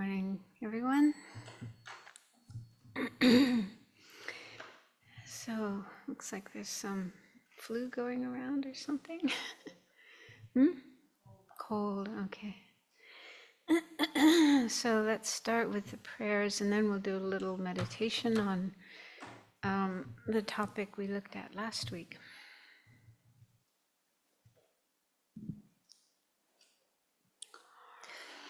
morning, everyone. So, looks like there's some flu going around or something. Cold, okay. So let's start with the prayers, and then we'll do a little meditation on the topic we looked at last week.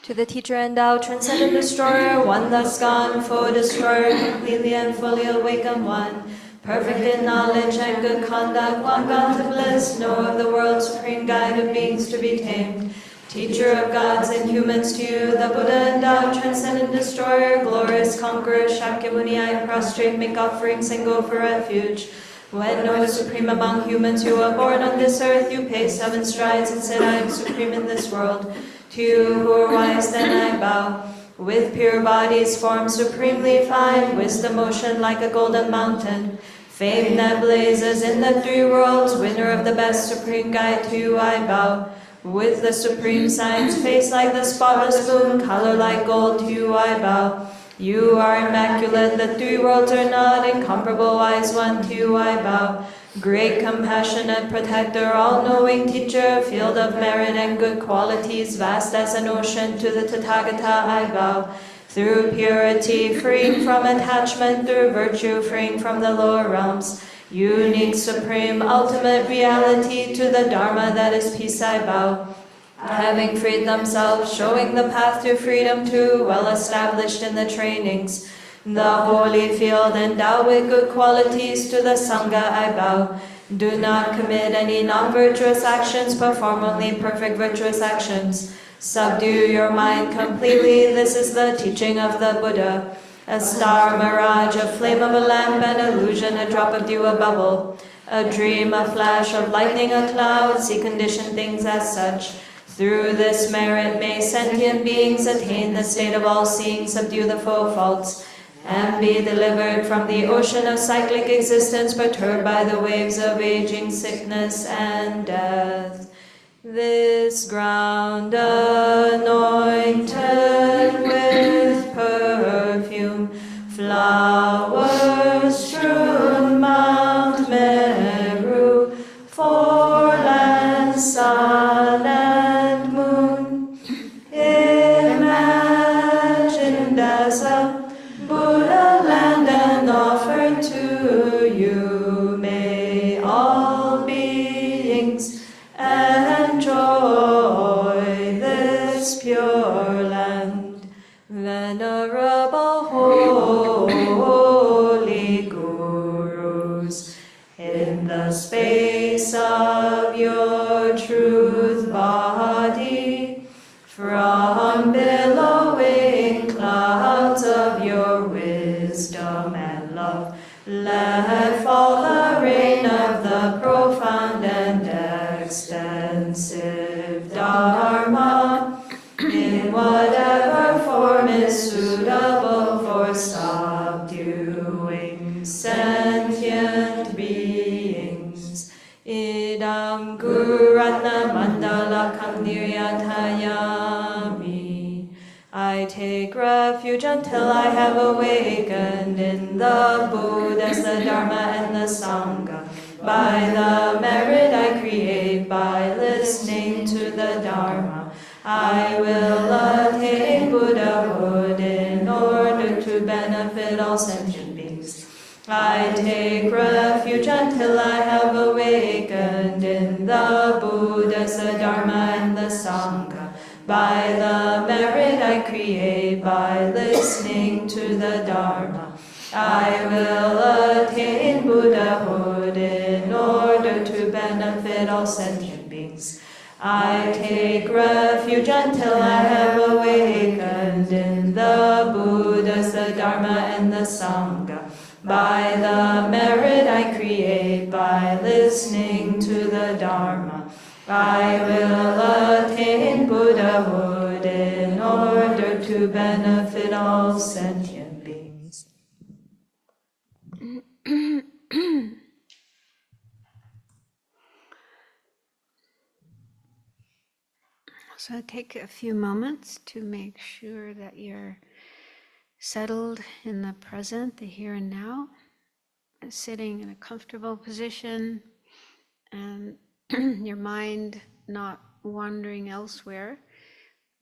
To the teacher and thou, transcendent destroyer, one thus gone, foe destroyer, completely and fully awakened one, perfect in knowledge and good conduct, one gone to bliss, know of the world, supreme guide of beings to be tamed, teacher of gods and humans to you, the Buddha and thou, transcendent destroyer, glorious conqueror, Shakyamuni, I prostrate, make offerings and go for refuge. When, O supreme among humans, you were born on this earth, you paced 7 strides and said, I am supreme in this world. To you who are wise, then I bow. With pure bodies formed supremely fine, wisdom ocean like a golden mountain, fame that blazes in the 3 worlds, winner of the best supreme guide, to you I bow. With the supreme science, face like the spotless moon, color like gold, to you I bow. You are immaculate, the 3 worlds are not, incomparable wise one, to you I bow. Great compassionate protector, all-knowing teacher, field of merit and good qualities, vast as an ocean, to the Tathagata I bow. Through purity, freeing from attachment, through virtue, freeing from the lower realms, unique, supreme, ultimate reality, to the Dharma that is peace I bow. Having freed themselves, showing the path to freedom too, well established in the trainings, the holy field endowed with good qualities, to the Sangha I bow. Do not commit any non-virtuous actions, perform only perfect virtuous actions. Subdue your mind completely, this is the teaching of the Buddha. A star, mirage, a flame of a lamp, an illusion, a drop of dew, a bubble. A dream, a flash of lightning, a cloud, see conditioned things as such. Through this merit may sentient beings attain the state of all-seeing, subdue the four faults, and be delivered from the ocean of cyclic existence, perturbed by the waves of aging, sickness, and death. This ground anointed with perfume, flowers strewn Mount Meru, 4 lands, sun and moon, imagined as a Buddha land and offered to you, may all beings enjoy this pure land. Venerable holy gurus, in the space of your truth body, from billowing clouds of your wisdom and love, let fall the rain of the profound and extensive Dharma, in whatever form is suitable for subduing sentient beings. Idam Guru Ratna Mandala Niryatayami. I take refuge until I have awakened in the Buddhas, the Dharma, and the Sangha. By the merit I create, by listening to the Dharma, I will attain Buddhahood in order to benefit all sentient beings. I take refuge until I have awakened in the Buddhas, the Dharma, and the Sangha. By the merit I create, by listening to the Dharma, I will attain Buddhahood in order to benefit all sentient beings. I take refuge until I have awakened in the Buddhas, the Dharma, and the Sangha. By the merit I create, by listening to the Dharma, I will attain Buddhahood in order to benefit all sentient beings. So take a few moments to make sure that you're settled in the present, the here and now, sitting in a comfortable position, and your mind not wandering elsewhere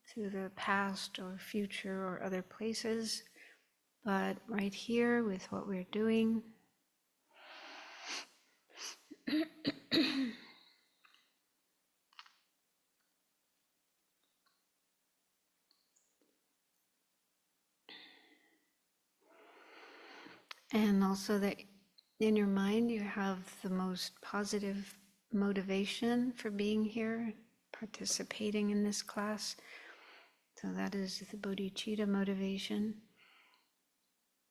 through the past or future or other places, but right here with what we're doing. And also that in your mind you have the most positive motivation for being here, participating in this class. So that is the bodhicitta motivation.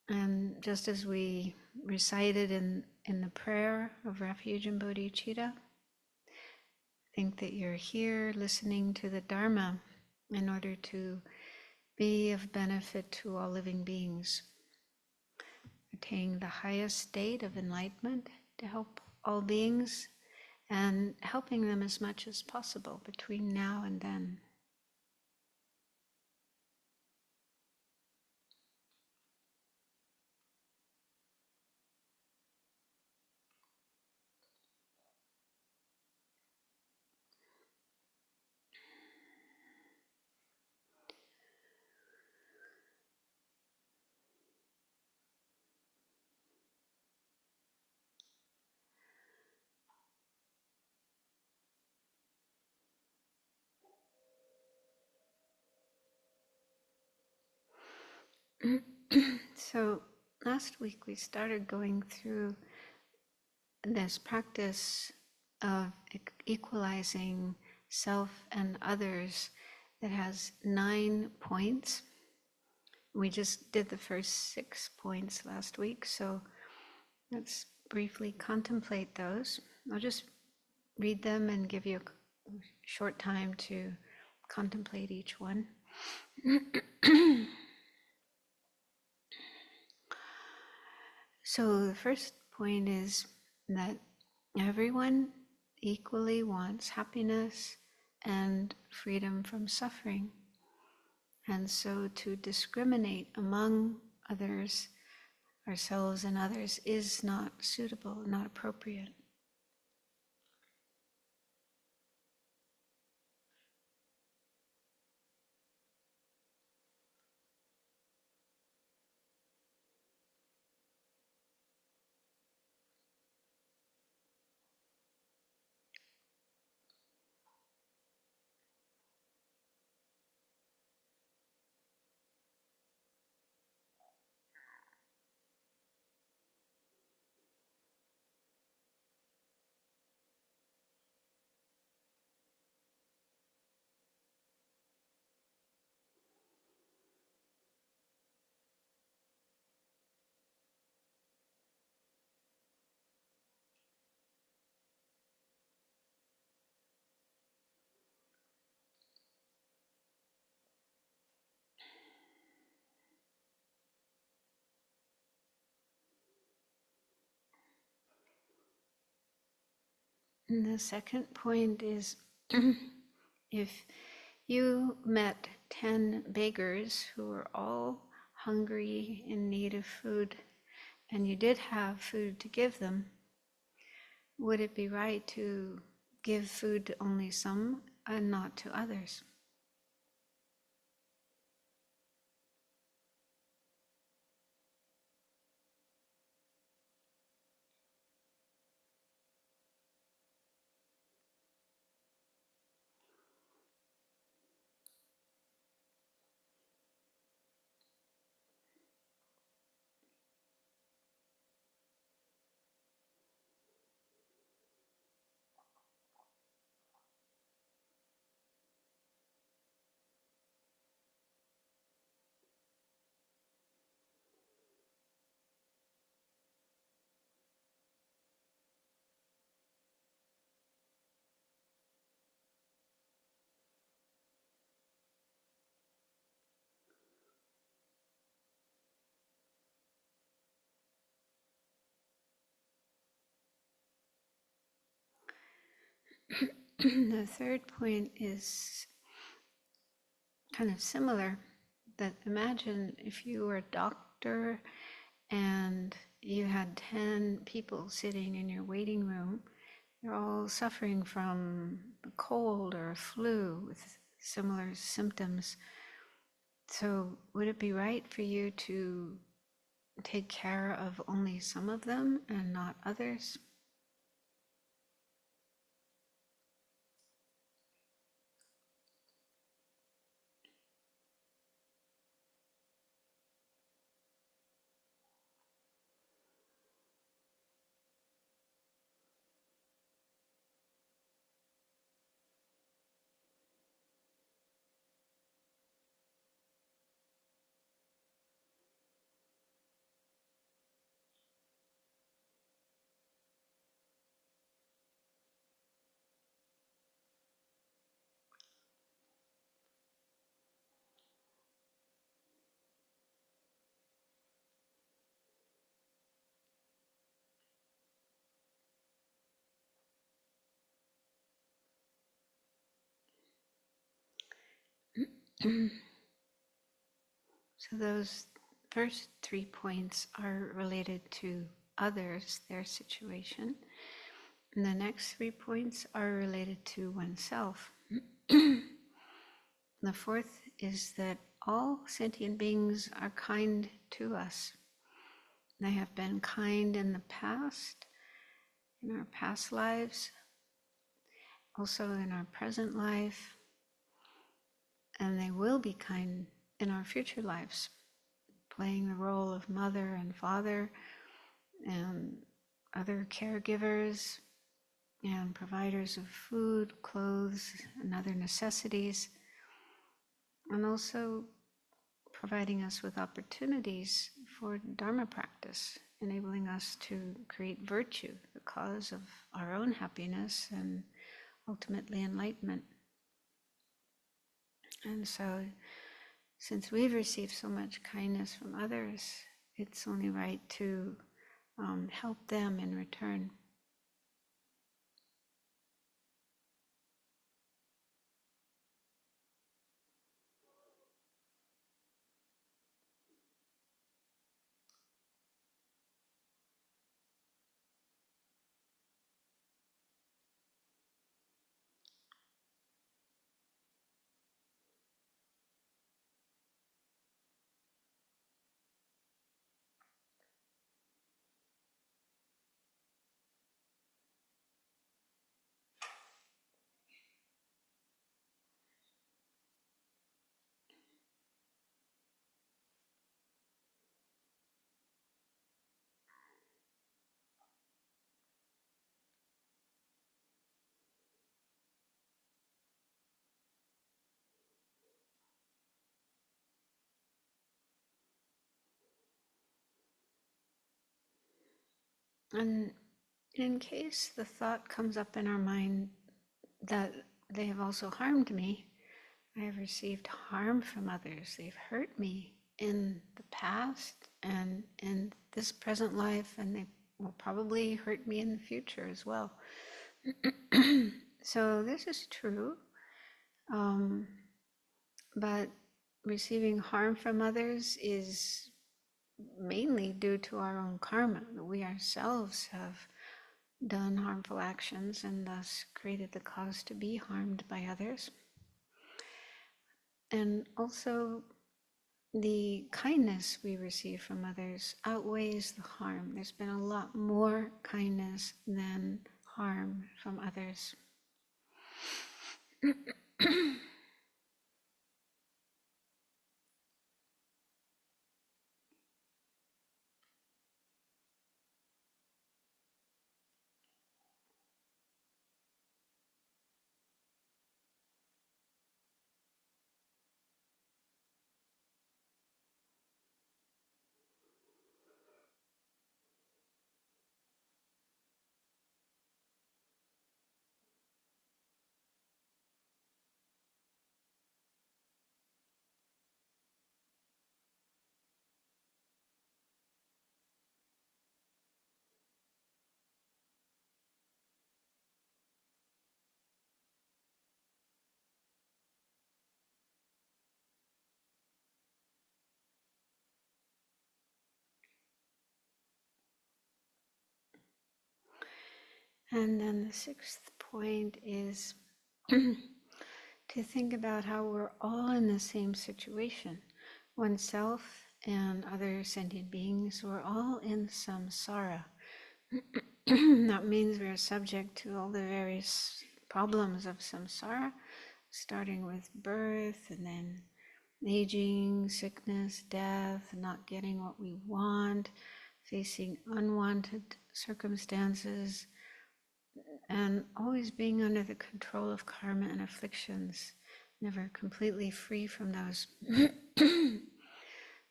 And just as we recited in the prayer of refuge and bodhicitta, think that you're here listening to the Dharma in order to be of benefit to all living beings, attaining the highest state of enlightenment to help all beings and helping them as much as possible between now and then. So last week we started going through this practice of equalizing self and others that has 9 points. We just did the first 6 points last week, so let's briefly contemplate those. I'll just read them and give you a short time to contemplate each one. So the first point is that everyone equally wants happiness and freedom from suffering. And so to discriminate among others, ourselves and others, is not suitable, not appropriate. And the second point is if you met 10 beggars who were all hungry in need of food, and you did have food to give them, would it be right to give food to only some and not to others? The third point is kind of similar. That imagine if you were a doctor and you had 10 people sitting in your waiting room. They're all suffering from a cold or a flu with similar symptoms. So would it be right for you to take care of only some of them and not others? So those first 3 points are related to others, their situation. And the next 3 points are related to oneself. The fourth is that all sentient beings are kind to us. They have been kind in the past, in our past lives, also in our present life, and they will be kind in our future lives, playing the role of mother and father and other caregivers and providers of food, clothes, and other necessities, and also providing us with opportunities for Dharma practice, enabling us to create virtue, the cause of our own happiness and ultimately enlightenment. And so, since we've received so much kindness from others, it's only right to help them in return. And in case the thought comes up in our mind that they have also harmed me, I have received harm from others, they've hurt me in the past and in this present life, and they will probably hurt me in the future as well. So this is true, but receiving harm from others is mainly due to our own karma. We ourselves have done harmful actions and thus created the cause to be harmed by others. And also, the kindness we receive from others outweighs the harm. There's been a lot more kindness than harm from others. And then the sixth point is to think about how we're all in the same situation. Oneself and other sentient beings, we're all in samsara. That means we're subject to all the various problems of samsara, starting with birth and then aging, sickness, death, not getting what we want, facing unwanted circumstances, and always being under the control of karma and afflictions, never completely free from those.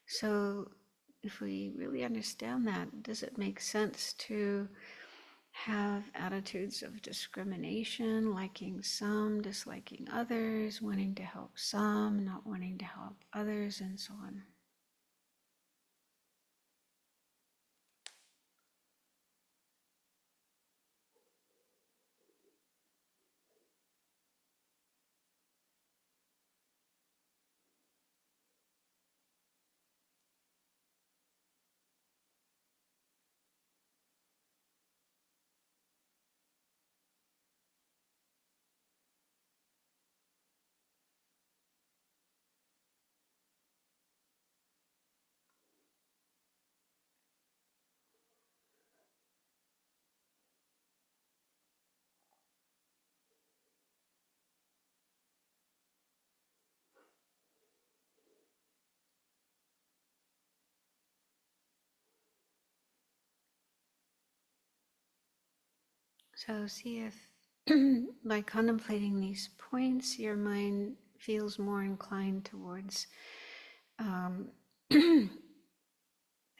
So if we really understand that, does it make sense to have attitudes of discrimination, liking some, disliking others, wanting to help some, not wanting to help others, and so on? So see if by contemplating these points, your mind feels more inclined towards having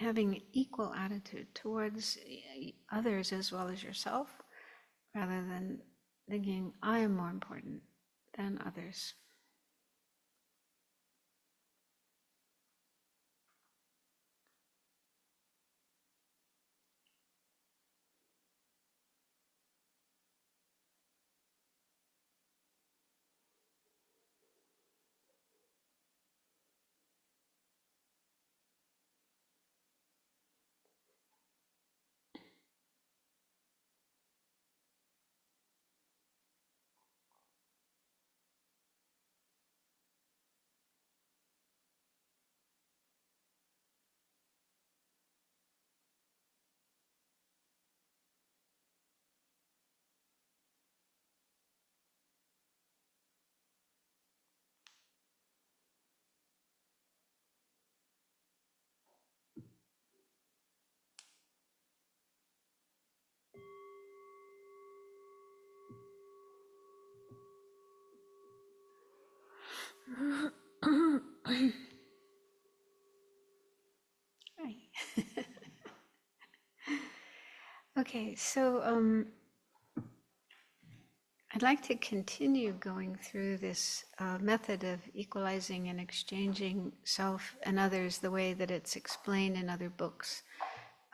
an equal attitude towards others as well as yourself, rather than thinking, I am more important than others. Right. Okay, so I'd like to continue going through this method of equalizing and exchanging self and others the way that it's explained in other books.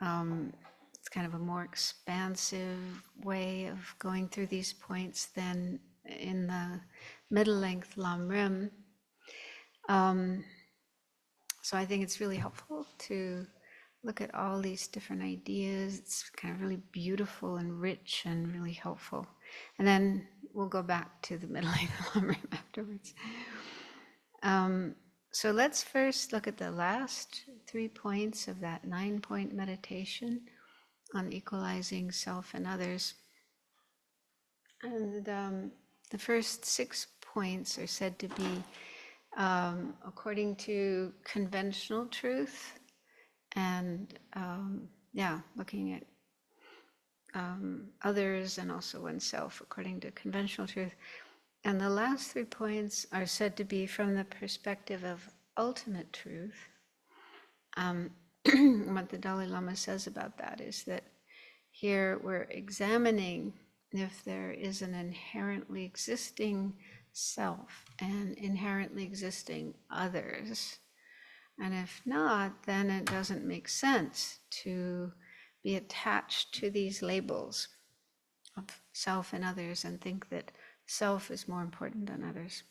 It's kind of a more expansive way of going through these points than in the middle-length Lamrim. So I think it's really helpful to look at all these different ideas. It's kind of really beautiful and rich and really helpful. And then we'll go back to the middle-length Lamrim afterwards. So let's first look at the last 3 points of that 9-point meditation on equalizing self and others. And the first 6 points are said to be according to conventional truth, and looking at others and also oneself according to conventional truth. And the last 3 points are said to be from the perspective of ultimate truth. What the Dalai Lama says about that is that here we're examining if there is an inherently existing self and inherently existing others. And if not, then it doesn't make sense to be attached to these labels of self and others and think that self is more important than others.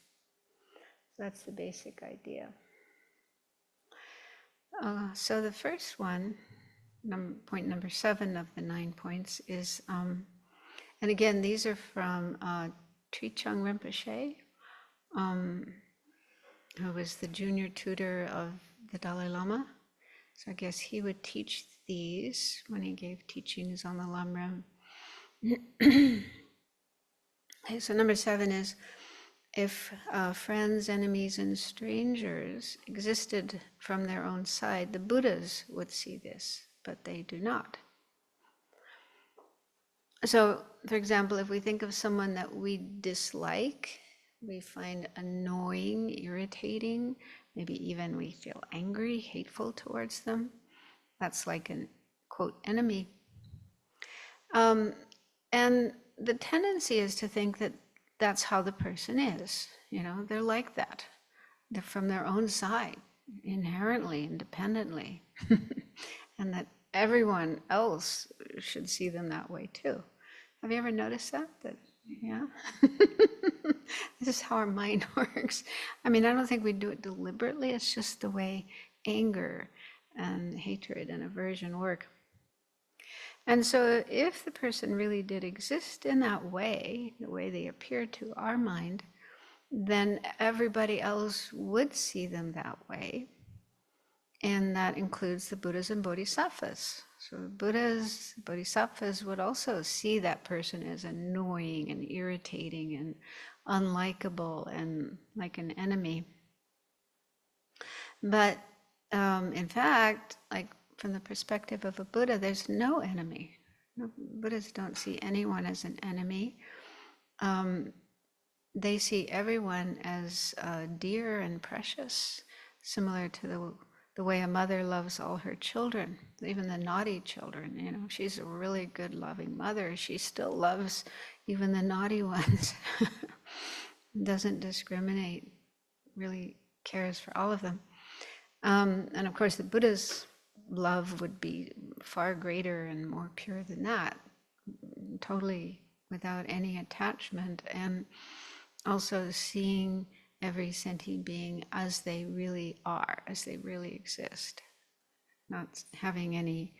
So that's the basic idea. So the first one, point number 7 of the 9 points, is And again, these are from Trichang Rinpoche, who was the junior tutor of the Dalai Lama. So I guess he would teach these when he gave teachings on the Lamrim. Okay, so number 7 is, if friends, enemies, and strangers existed from their own side, the Buddhas would see this, but they do not. So, for example, if we think of someone that we dislike, we find annoying, irritating, maybe even we feel angry, hateful towards them, that's like an, quote, enemy. And the tendency is to think that that's how the person is. They're like that. They're from their own side, inherently, independently. And that everyone else should see them that way too. Have you ever noticed that? Yeah? This is how our mind works. I don't think we do it deliberately. It's just the way anger and hatred and aversion work. And so if the person really did exist in that way, the way they appear to our mind, then everybody else would see them that way. And that includes the Buddhas and Bodhisattvas. So Buddhas, Bodhisattvas would also see that person as annoying and irritating and unlikable and like an enemy. But in fact, like from the perspective of a Buddha, there's no enemy. Buddhas don't see anyone as an enemy. They see everyone as dear and precious, similar to the way a mother loves all her children, even the naughty children. She's a really good, loving mother. She still loves even the naughty ones. Doesn't discriminate, really cares for all of them. And of course, the Buddha's love would be far greater and more pure than that, totally without any attachment, and also seeing every sentient being as they really are, as they really exist, not having any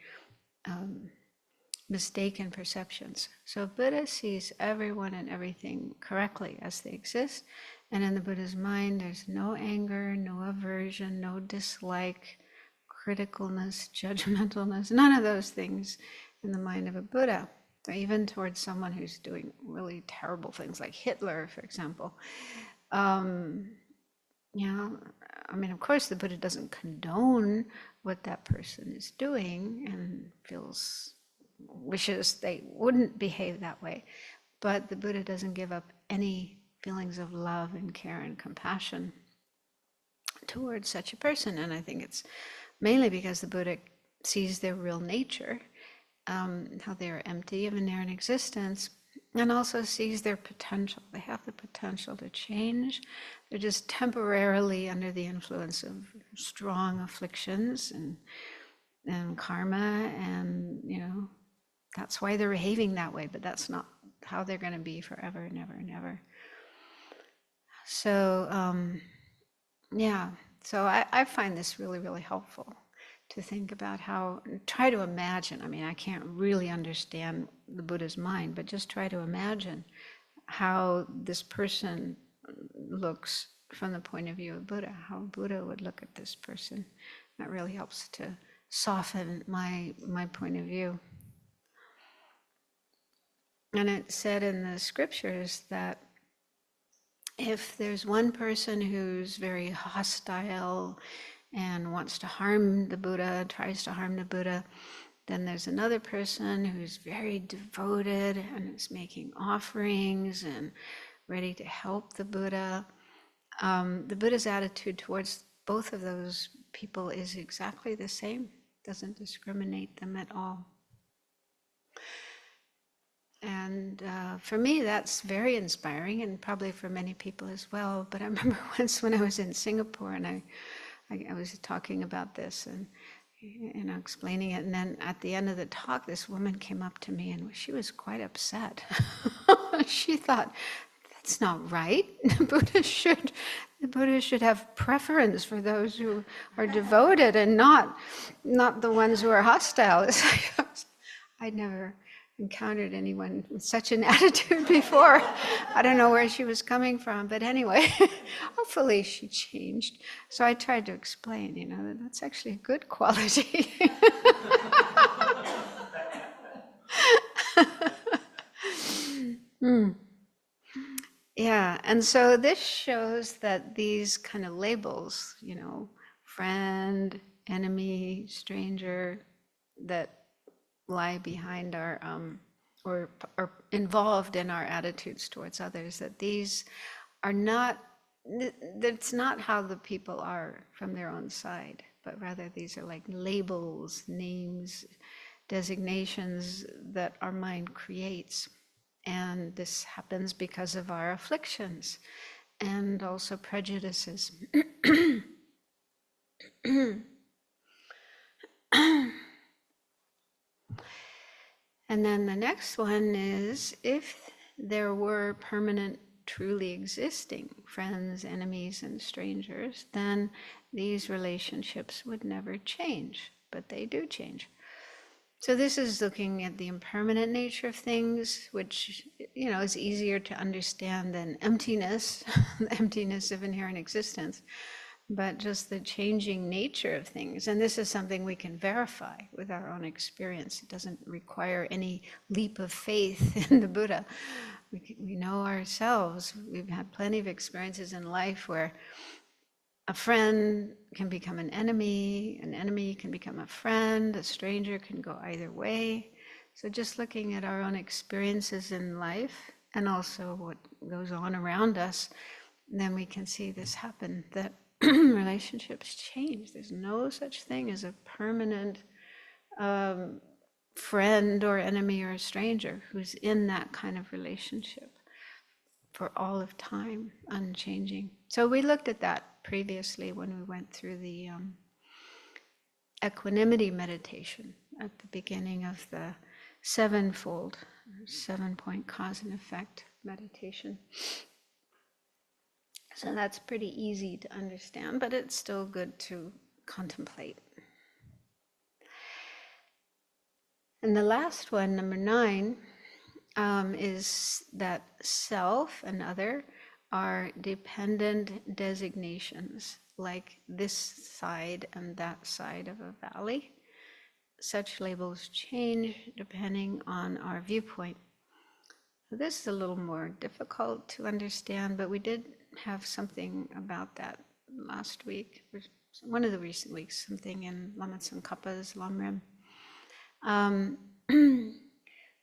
mistaken perceptions. So Buddha sees everyone and everything correctly as they exist, and in the Buddha's mind there's no anger, no aversion, no dislike, criticalness, judgmentalness, none of those things in the mind of a Buddha. So even towards someone who's doing really terrible things, like Hitler, for example. Of course the Buddha doesn't condone what that person is doing and wishes they wouldn't behave that way. But the Buddha doesn't give up any feelings of love and care and compassion towards such a person. And I think it's mainly because the Buddha sees their real nature, how they are empty of inherent existence, and also sees their potential. They have the potential to change. They're just temporarily under the influence of strong afflictions and karma, and that's why they're behaving that way, but that's not how they're going to be forever and ever and ever. So so I find this really, really helpful to think about try to imagine. I can't really understand the Buddha's mind, but just try to imagine how this person looks from the point of view of Buddha, how Buddha would look at this person. That really helps to soften my point of view. And it's said in the scriptures that if there's one person who's very hostile and wants to harm the Buddha, tries to harm the Buddha, then there's another person who's very devoted and is making offerings and ready to help the Buddha. The Buddha's attitude towards both of those people is exactly the same, doesn't discriminate them at all. And for me, that's very inspiring, and probably for many people as well. But I remember once when I was in Singapore, and I was talking about this and explaining it, and then at the end of the talk, this woman came up to me, and she was quite upset. She thought, that's not right. The Buddha should have preference for those who are devoted, and not the ones who are hostile. I'd never encountered anyone with such an attitude before. I don't know where she was coming from, but anyway, hopefully she changed. So I tried to explain, that that's actually a good quality. Yeah, and so this shows that these kind of labels, friend, enemy, stranger, that lie behind our, or are involved in our attitudes towards others, that these are not, that's not how the people are from their own side, but rather these are like labels, names, designations that our mind creates. And this happens because of our afflictions and also prejudices. And then the next one is, if there were permanent, truly existing friends, enemies, and strangers, then these relationships would never change, but they do change. So this is looking at the impermanent nature of things, which, is easier to understand than emptiness, the emptiness of inherent existence, but just the changing nature of things. And this is something we can verify with our own experience. It doesn't require any leap of faith in the Buddha. We know ourselves. We've had plenty of experiences in life where a friend can become an enemy can become a friend, a stranger can go either way. So just looking at our own experiences in life and also what goes on around us, then we can see this happen, that relationships change. There's no such thing as a permanent friend or enemy or a stranger who's in that kind of relationship for all of time, unchanging. So we looked at that previously when we went through the equanimity meditation at the beginning of the sevenfold, 7-point cause and effect meditation. So that's pretty easy to understand, but it's still good to contemplate. And the last one, number 9, is that self and other are dependent designations, like this side and that side of a valley. Such labels change depending on our viewpoint. So this is a little more difficult to understand, but we did have something about that last week, or one of the recent weeks, something in Lama Tsongkhapa's Lamrim.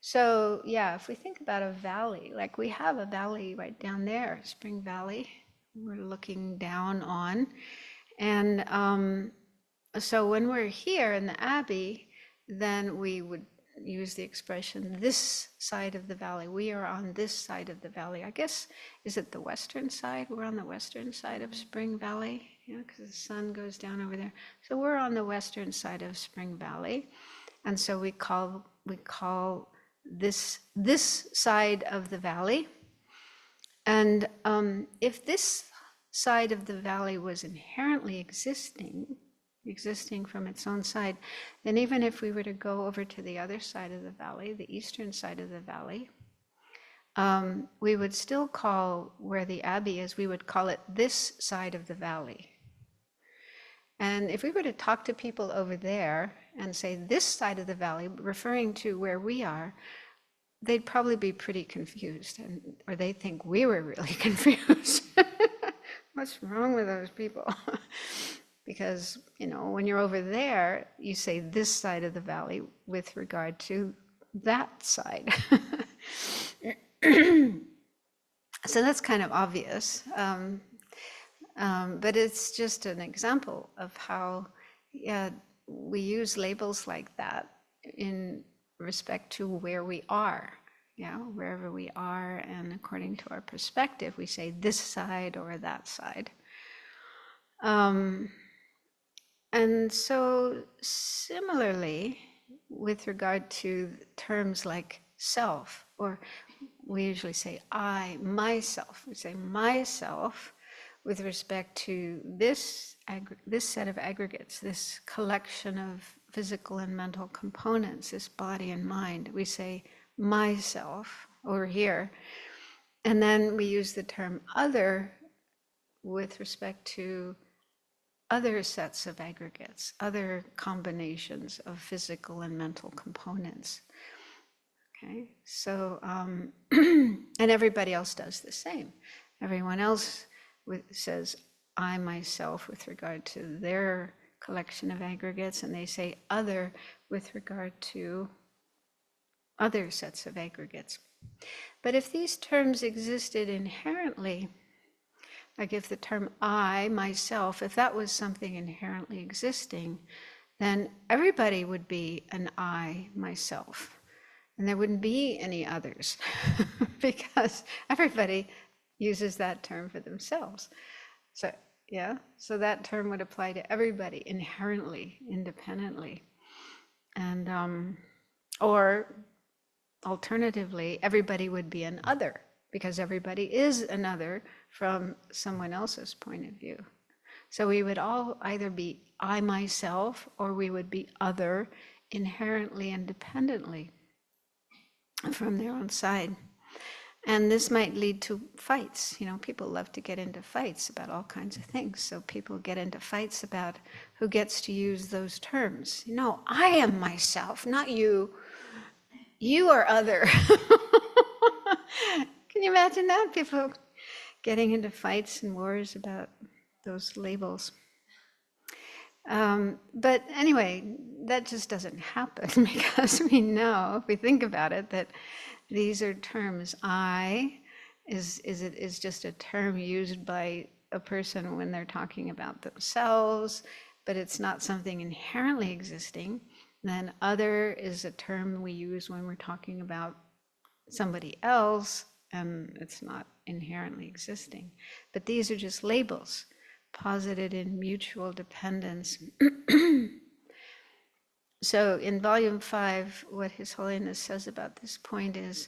So yeah, if we think about a valley, like we have a valley right down there, Spring Valley, we're looking down on. And so when we're here in the Abbey, then we would use the expression, this side of the valley. We are on this side of the valley. I guess, is it the western side? We're on the western side of Spring Valley, because the sun goes down over there. So we're on the western side of Spring Valley. And so we call this side of the valley. And if this side of the valley was inherently existing from its own side, then even if we were to go over to the other side of the valley, the eastern side of the valley, we would still call where the Abbey is, we would call it this side of the valley. And if we were to talk to people over there and say this side of the valley, referring to where we are, they'd probably be pretty confused, or they think we were really confused. What's wrong with those people? Because, when you're over there, you say this side of the valley with regard to that side. So that's kind of obvious. But it's just an example of how we use labels like that in respect to where we are, wherever we are, and according to our perspective, we say this side or that side. And so similarly, with regard to terms like self, or we usually say I, myself, we say myself with respect to this set of aggregates, this collection of physical and mental components, this body and mind, we say myself over here. And then we use the term other with respect to other sets of aggregates, other combinations of physical and mental components. Okay, so, and everybody else does the same. Everyone else says, I myself with regard to their collection of aggregates, and they say other with regard to other sets of aggregates. But if these terms existed inherently, like if the term I, myself, if that was something inherently existing, then everybody would be an I, myself. And there wouldn't be any others because everybody uses that term for themselves. So, yeah, so that term would apply to everybody inherently, independently. And, or alternatively, everybody would be an other because everybody is another from someone else's point of view. So we would all either be I, myself, or we would be other inherently, independently from their own side. And this might lead to fights. You know, people love to get into fights about all kinds of things. So people get into fights about who gets to use those terms. No, I am myself, not you. You are other. Can you imagine that? People getting into fights and wars about those labels. But anyway, that just doesn't happen because we know, if we think about it, that these are terms. I is just a term used by a person when they're talking about themselves, but it's not something inherently existing. Then other is a term we use when we're talking about somebody else, and it's not inherently existing. But these are just labels posited in mutual dependence. So in volume 5, what His Holiness says about this point is,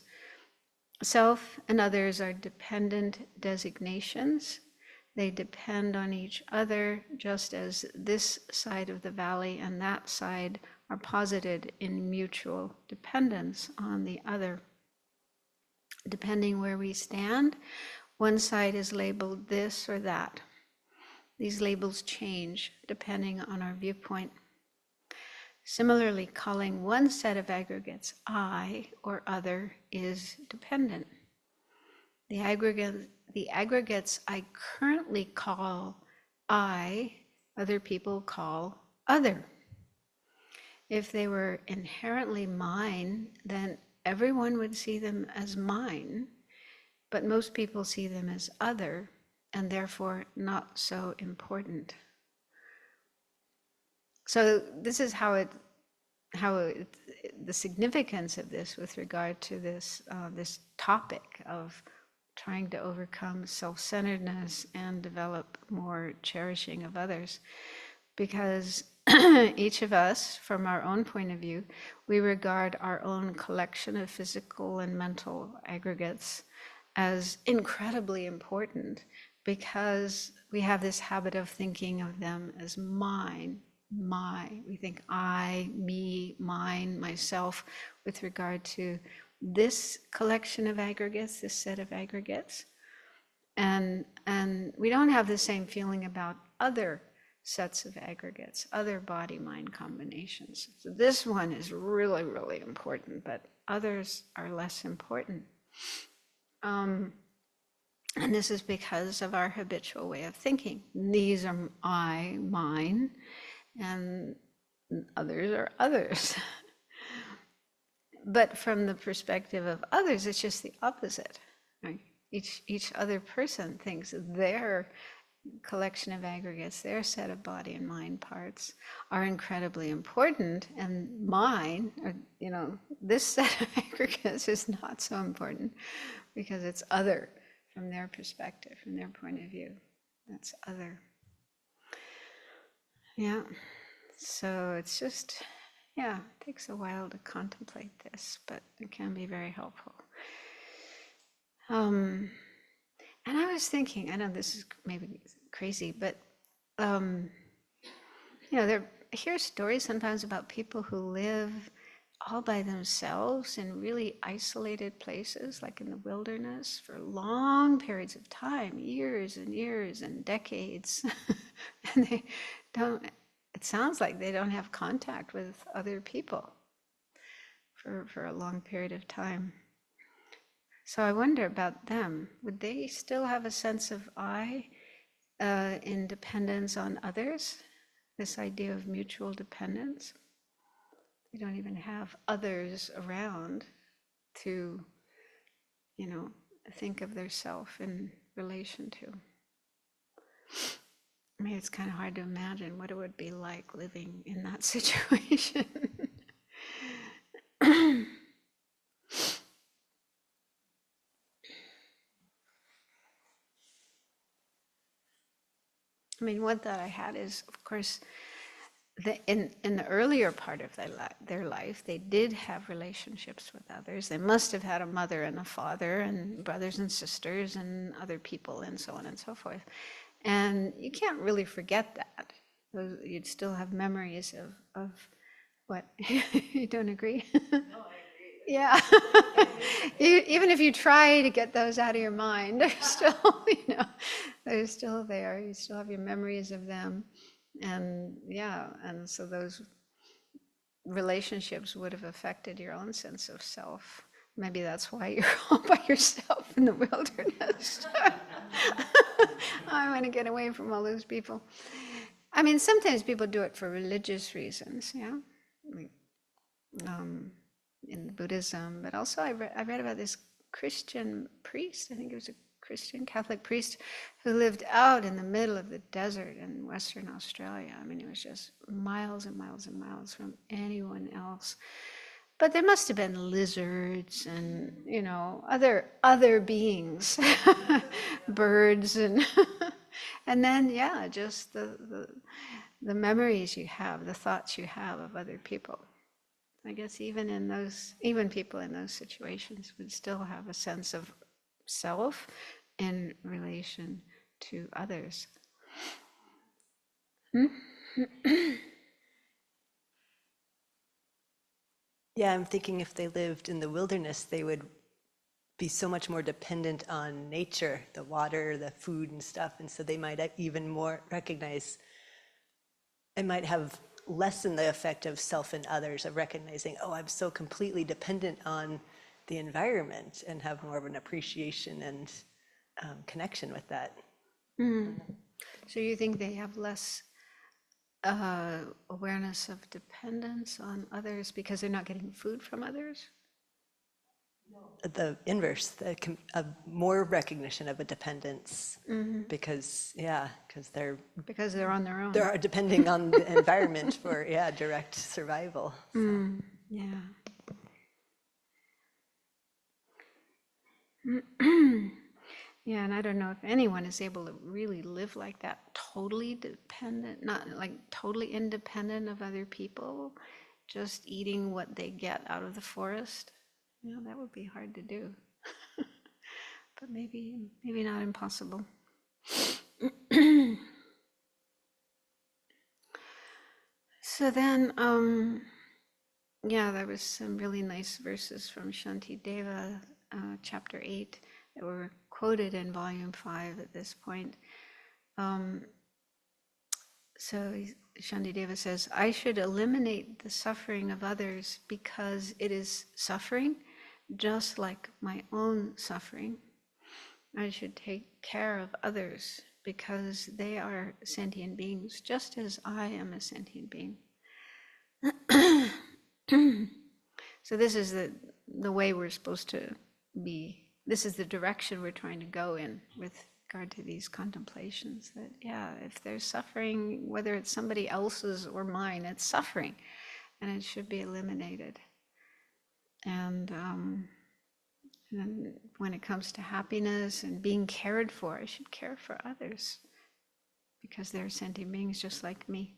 self and others are dependent designations. They depend on each other, just as this side of the valley and that side are posited in mutual dependence on the other. Depending where we stand, one side is labeled this or that. These labels change depending on our viewpoint. Similarly, calling one set of aggregates I or other is dependent. The aggregates I currently call I, other people call other. If they were inherently mine, then everyone would see them as mine, but most people see them as other, and therefore not so important. So this is the significance of this with regard to this topic of trying to overcome self-centeredness and develop more cherishing of others, because each of us, from our own point of view, we regard our own collection of physical and mental aggregates as incredibly important, because we have this habit of thinking of them as mine, my. We think I, me, mine, myself, with regard to this collection of aggregates, this set of aggregates. And we don't have the same feeling about other sets of aggregates, other body-mind combinations. So this one is really, really important, but others are less important. And this is because of our habitual way of thinking. These are I, mine, and others are others. But from the perspective of others, it's just the opposite. Right? Each other person thinks their collection of aggregates, their set of body and mind parts, are incredibly important, and mine, or this set of aggregates is not so important because it's other from their perspective, from their point of view. That's other. Yeah. So it's just, it takes a while to contemplate this, but it can be very helpful. And I was thinking, I know this is maybe crazy, but I hear stories sometimes about people who live all by themselves in really isolated places, like in the wilderness, for long periods of time, years and years and decades. And they don't, it sounds like they don't have contact with other people for a long period of time. So I wonder about them. Would they still have a sense of I in dependence on others? This idea of mutual dependence? They don't even have others around to, think of their self in relation to. I mean, it's kind of hard to imagine what it would be like living in that situation. I mean, one thought I had is, of course, in the earlier part of their life, they did have relationships with others. They must have had a mother and a father and brothers and sisters and other people and so on and so forth. And you can't really forget that. You'd still have memories of what? You don't agree? No, I agree. Yeah. Even if you try to get those out of your mind, they're still, they're still there. You still have your memories of them. And and so those relationships would have affected your own sense of self. Maybe that's why you're all by yourself in the wilderness. I want to get away from all those people. I mean, sometimes people do it for religious reasons, like, in Buddhism, but also I read about this Christian priest, I think it was a Christian Catholic priest, who lived out in the middle of the desert in Western Australia. I mean, it was just miles and miles and miles from anyone else. But there must have been lizards and, other beings, birds, and and then, just the memories you have, the thoughts you have of other people. I guess even people in those situations would still have a sense of self in relation to others. Yeah, I'm thinking if they lived in the wilderness, they would be so much more dependent on nature, the water, the food and stuff. And so they might even more recognize, it might have lessen the effect of self and others, of recognizing, oh, I'm so completely dependent on the environment, and have more of an appreciation and connection with that. So you think they have less awareness of dependence on others because they're not getting food from others? The inverse, more recognition of a dependence, because they're on their own. They're depending on the environment for direct survival. Yeah. Yeah, and I don't know if anyone is able to really live like that, totally dependent, not like totally independent of other people, just eating what they get out of the forest. That would be hard to do. But maybe not impossible. So then, there was some really nice verses from Shantideva, chapter 8, that were quoted in volume 5 at this point. So Shantideva says, I should eliminate the suffering of others because it is suffering, just like my own suffering. I should take care of others because they are sentient beings, just as I am a sentient being. So this is the way we're supposed to be. This is the direction we're trying to go in with regard to these contemplations. That if there's suffering, whether it's somebody else's or mine, it's suffering, and it should be eliminated. And when it comes to happiness and being cared for, I should care for others because they're sentient beings just like me.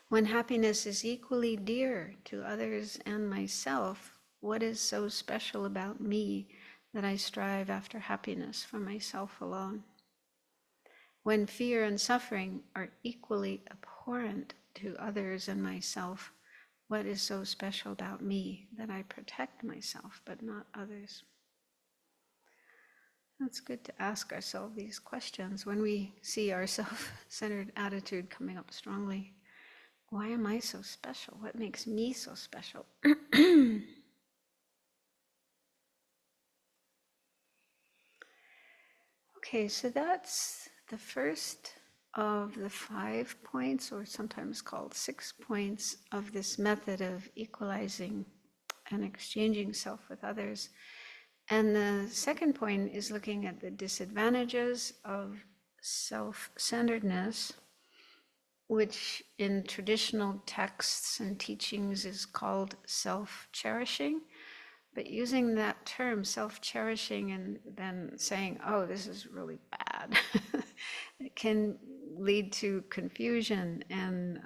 When happiness is equally dear to others and myself, what is so special about me that I strive after happiness for myself alone? When fear and suffering are equally abhorrent to others and myself, what is so special about me that I protect myself but not others? It's good to ask ourselves these questions when we see our self-centered attitude coming up strongly. Why am I so special? What makes me so special? Okay, so that's the first of the 5 points, or sometimes called 6 points, of this method of equalizing and exchanging self with others. And the second point is looking at the disadvantages of self-centeredness, which in traditional texts and teachings is called self-cherishing. But using that term, self-cherishing, and then saying, oh, this is really bad, it can lead to confusion, and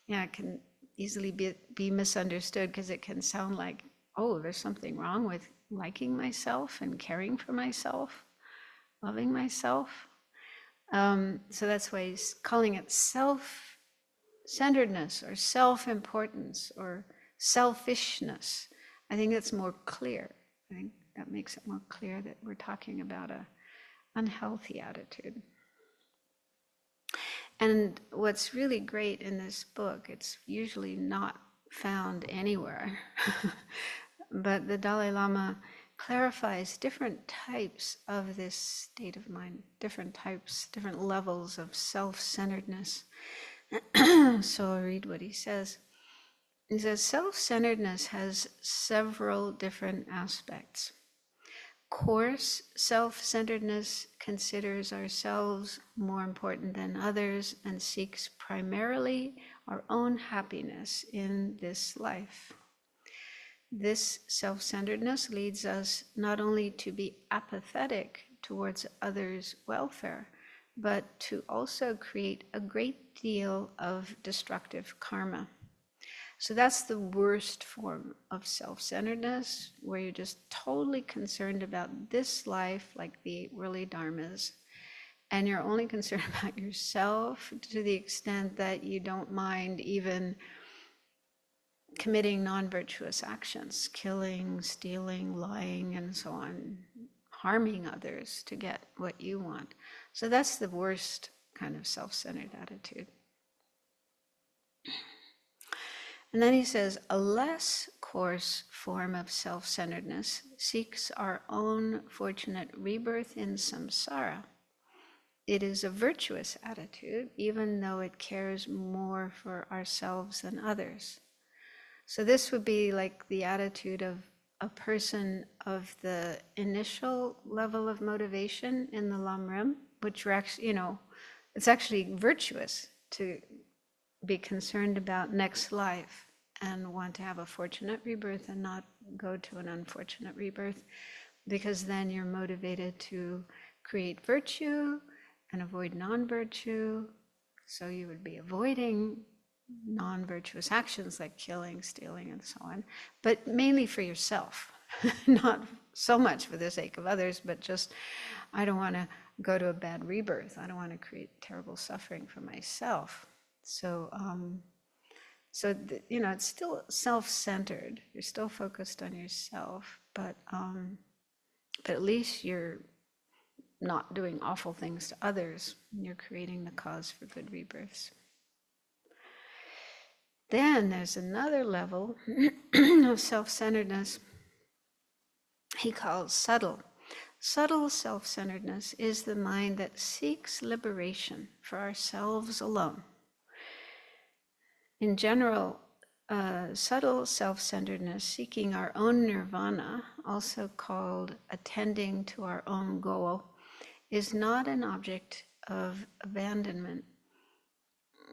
it can easily be misunderstood, because it can sound like, oh, there's something wrong with liking myself and caring for myself, loving myself. So that's why he's calling it self-centeredness or self-importance or selfishness. I think that's more clear. I think that makes it more clear that we're talking about an unhealthy attitude. And what's really great in this book, it's usually not found anywhere, but the Dalai Lama clarifies different types of this state of mind, different types, different levels of self-centeredness. So I'll read what he says. He says, self-centeredness has several different aspects. Coarse self-centeredness considers ourselves more important than others and seeks primarily our own happiness in this life. This self-centeredness leads us not only to be apathetic towards others' welfare, but to also create a great deal of destructive karma. So that's the worst form of self-centeredness, where you're just totally concerned about this life, like the 8 worldly dharmas, and you're only concerned about yourself to the extent that you don't mind even committing non-virtuous actions, killing, stealing, lying, and so on, harming others to get what you want. So that's the worst kind of self-centered attitude. And then he says, a less coarse form of self-centeredness seeks our own fortunate rebirth in samsara. It is a virtuous attitude, even though it cares more for ourselves than others. So this would be like the attitude of a person of the initial level of motivation in the Lamrim, which are actually, it's actually virtuous to be concerned about next life and want to have a fortunate rebirth and not go to an unfortunate rebirth, because then you're motivated to create virtue and avoid non-virtue. So you would be avoiding non-virtuous actions like killing, stealing, and so on, but mainly for yourself, not so much for the sake of others, but just, I don't want to go to a bad rebirth. I don't want to create terrible suffering for myself. So, it's still self-centered. You're still focused on yourself, but at least you're not doing awful things to others. You're creating the cause for good rebirths. Then there's another level of self-centeredness he calls subtle. Subtle self-centeredness is the mind that seeks liberation for ourselves alone. In general, subtle self-centeredness, seeking our own nirvana, also called attending to our own goal, is not an object of abandonment.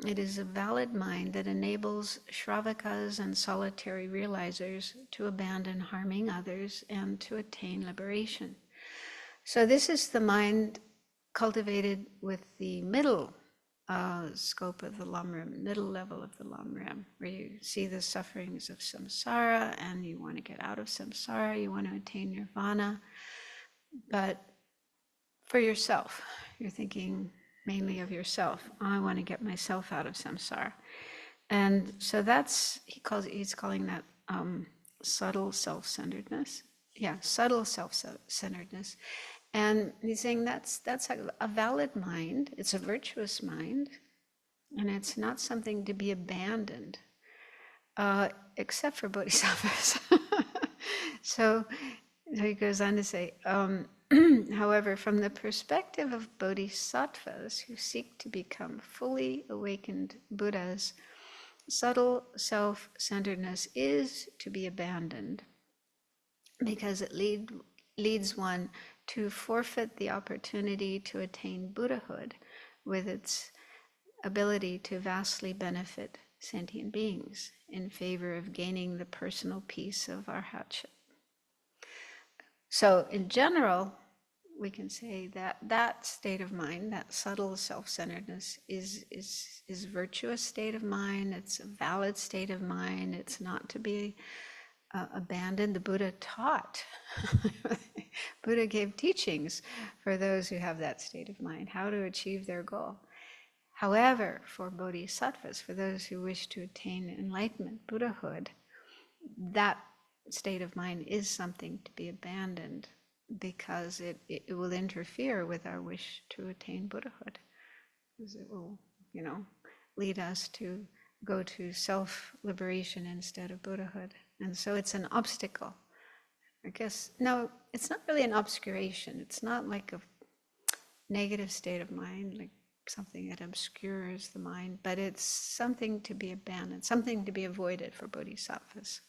It is a valid mind that enables Shravakas and solitary realizers to abandon harming others and to attain liberation. So this is the mind cultivated with the middle scope of the Lamrim, middle level of the Lamrim, where you see the sufferings of samsara and you want to get out of samsara, you want to attain nirvana, but for yourself. You're thinking mainly of yourself. I want to get myself out of samsara. And so he's calling that subtle self-centeredness. Yeah, subtle self-centeredness. And he's saying that's a valid mind. It's a virtuous mind, and it's not something to be abandoned, except for bodhisattvas. So he goes on to say, however, from the perspective of bodhisattvas who seek to become fully awakened Buddhas, subtle self-centeredness is to be abandoned because it leads one to forfeit the opportunity to attain Buddhahood with its ability to vastly benefit sentient beings in favor of gaining the personal peace of arhatship. So in general, we can say that that state of mind, that subtle self-centeredness, is virtuous state of mind. It's a valid state of mind. It's not to be abandoned. The Buddha taught. Buddha gave teachings for those who have that state of mind, how to achieve their goal. However, for bodhisattvas, for those who wish to attain enlightenment, Buddhahood, that state of mind is something to be abandoned because it will interfere with our wish to attain Buddhahood. Because it will, lead us to go to self-liberation instead of Buddhahood. And so it's an obstacle. I guess, no, it's not really an obscuration. It's not like a negative state of mind, like something that obscures the mind, but it's something to be abandoned, something to be avoided for bodhisattvas.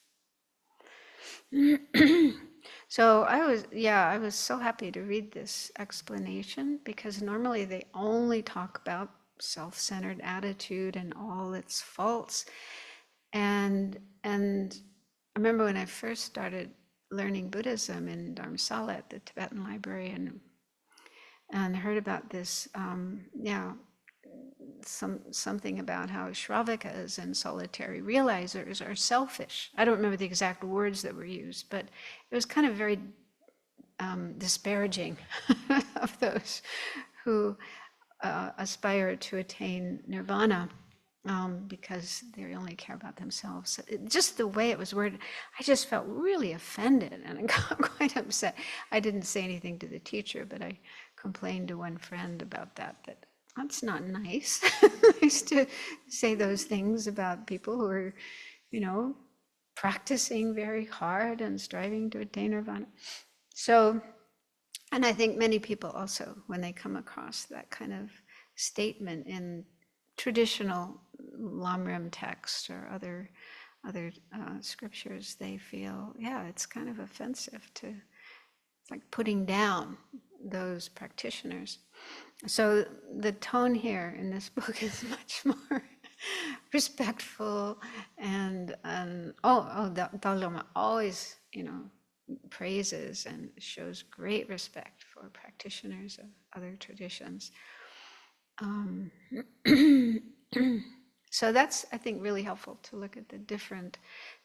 So I was so happy to read this explanation, because normally they only talk about self-centered attitude and all its faults. And I remember when I first started learning Buddhism in Dharamsala at the Tibetan library, and heard about this, something about how Shravakas and solitary realizers are selfish. I don't remember the exact words that were used, but it was kind of very disparaging of those who aspire to attain nirvana, because they only care about themselves. Just the way it was worded, I just felt really offended, and I got quite upset. I didn't say anything to the teacher, but I complained to one friend about that's not nice. Nice to say those things about people who are, practicing very hard and striving to attain nirvana. So, and I think many people also, when they come across that kind of statement in traditional Lamrim texts or other scriptures, they feel, it's kind of offensive to, it's like putting down those practitioners. So the tone here in this book is much more respectful, and Dalai Lama always, praises and shows great respect for practitioners of other traditions. So that's, I think, really helpful to look at the different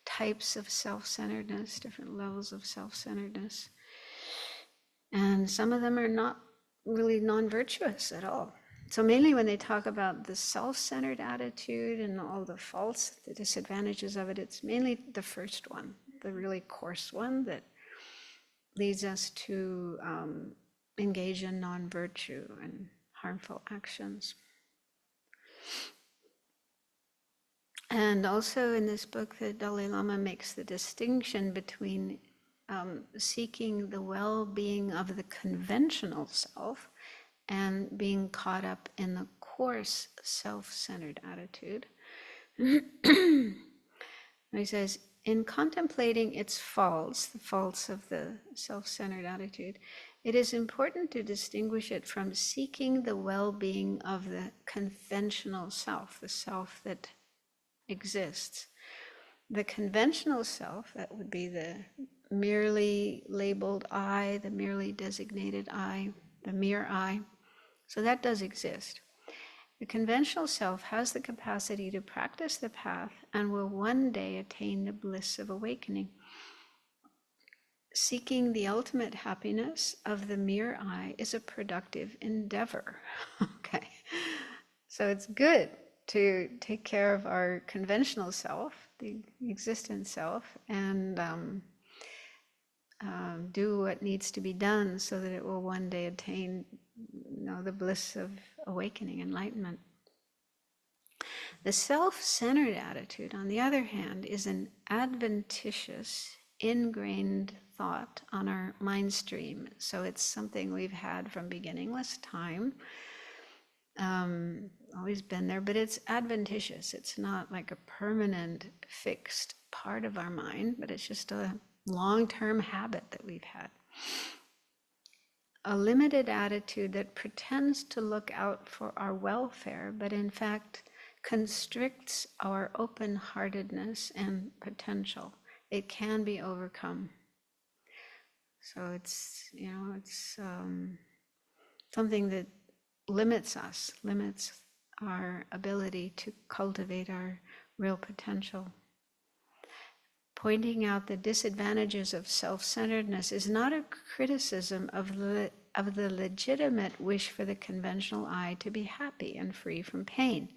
types of self-centeredness, different levels of self-centeredness. And some of them are not really non-virtuous at all. So mainly when they talk about the self-centered attitude and all the faults, the disadvantages of it, it's mainly the first one, the really coarse one that leads us to engage in non-virtue and harmful actions. And also in this book, the Dalai Lama makes the distinction between seeking the well-being of the conventional self and being caught up in the coarse self-centered attitude. He says, in contemplating its faults, the faults of the self-centered attitude, it is important to distinguish it from seeking the well-being of the conventional self, the self that exists. The conventional self, that would be the merely labeled I, the merely designated I, the mere I. So that does exist. The conventional self has the capacity to practice the path and will one day attain the bliss of awakening. Seeking the ultimate happiness of the mere I is a productive endeavor. Okay, so it's good to take care of our conventional self, the existent self, and do what needs to be done so that it will one day attain, the bliss of awakening, enlightenment. The self-centered attitude, on the other hand, is an adventitious, ingrained thought on our mind stream. So it's something we've had from beginningless time, always been there, but it's adventitious. It's not like a permanent, fixed part of our mind, but it's just a long-term habit that we've had. A limited attitude that pretends to look out for our welfare, but in fact constricts our open-heartedness and potential. It can be overcome. So it's, it's something that limits us, limits our ability to cultivate our real potential. Pointing out the disadvantages of self-centeredness is not a criticism of the legitimate wish for the conventional I to be happy and free from pain.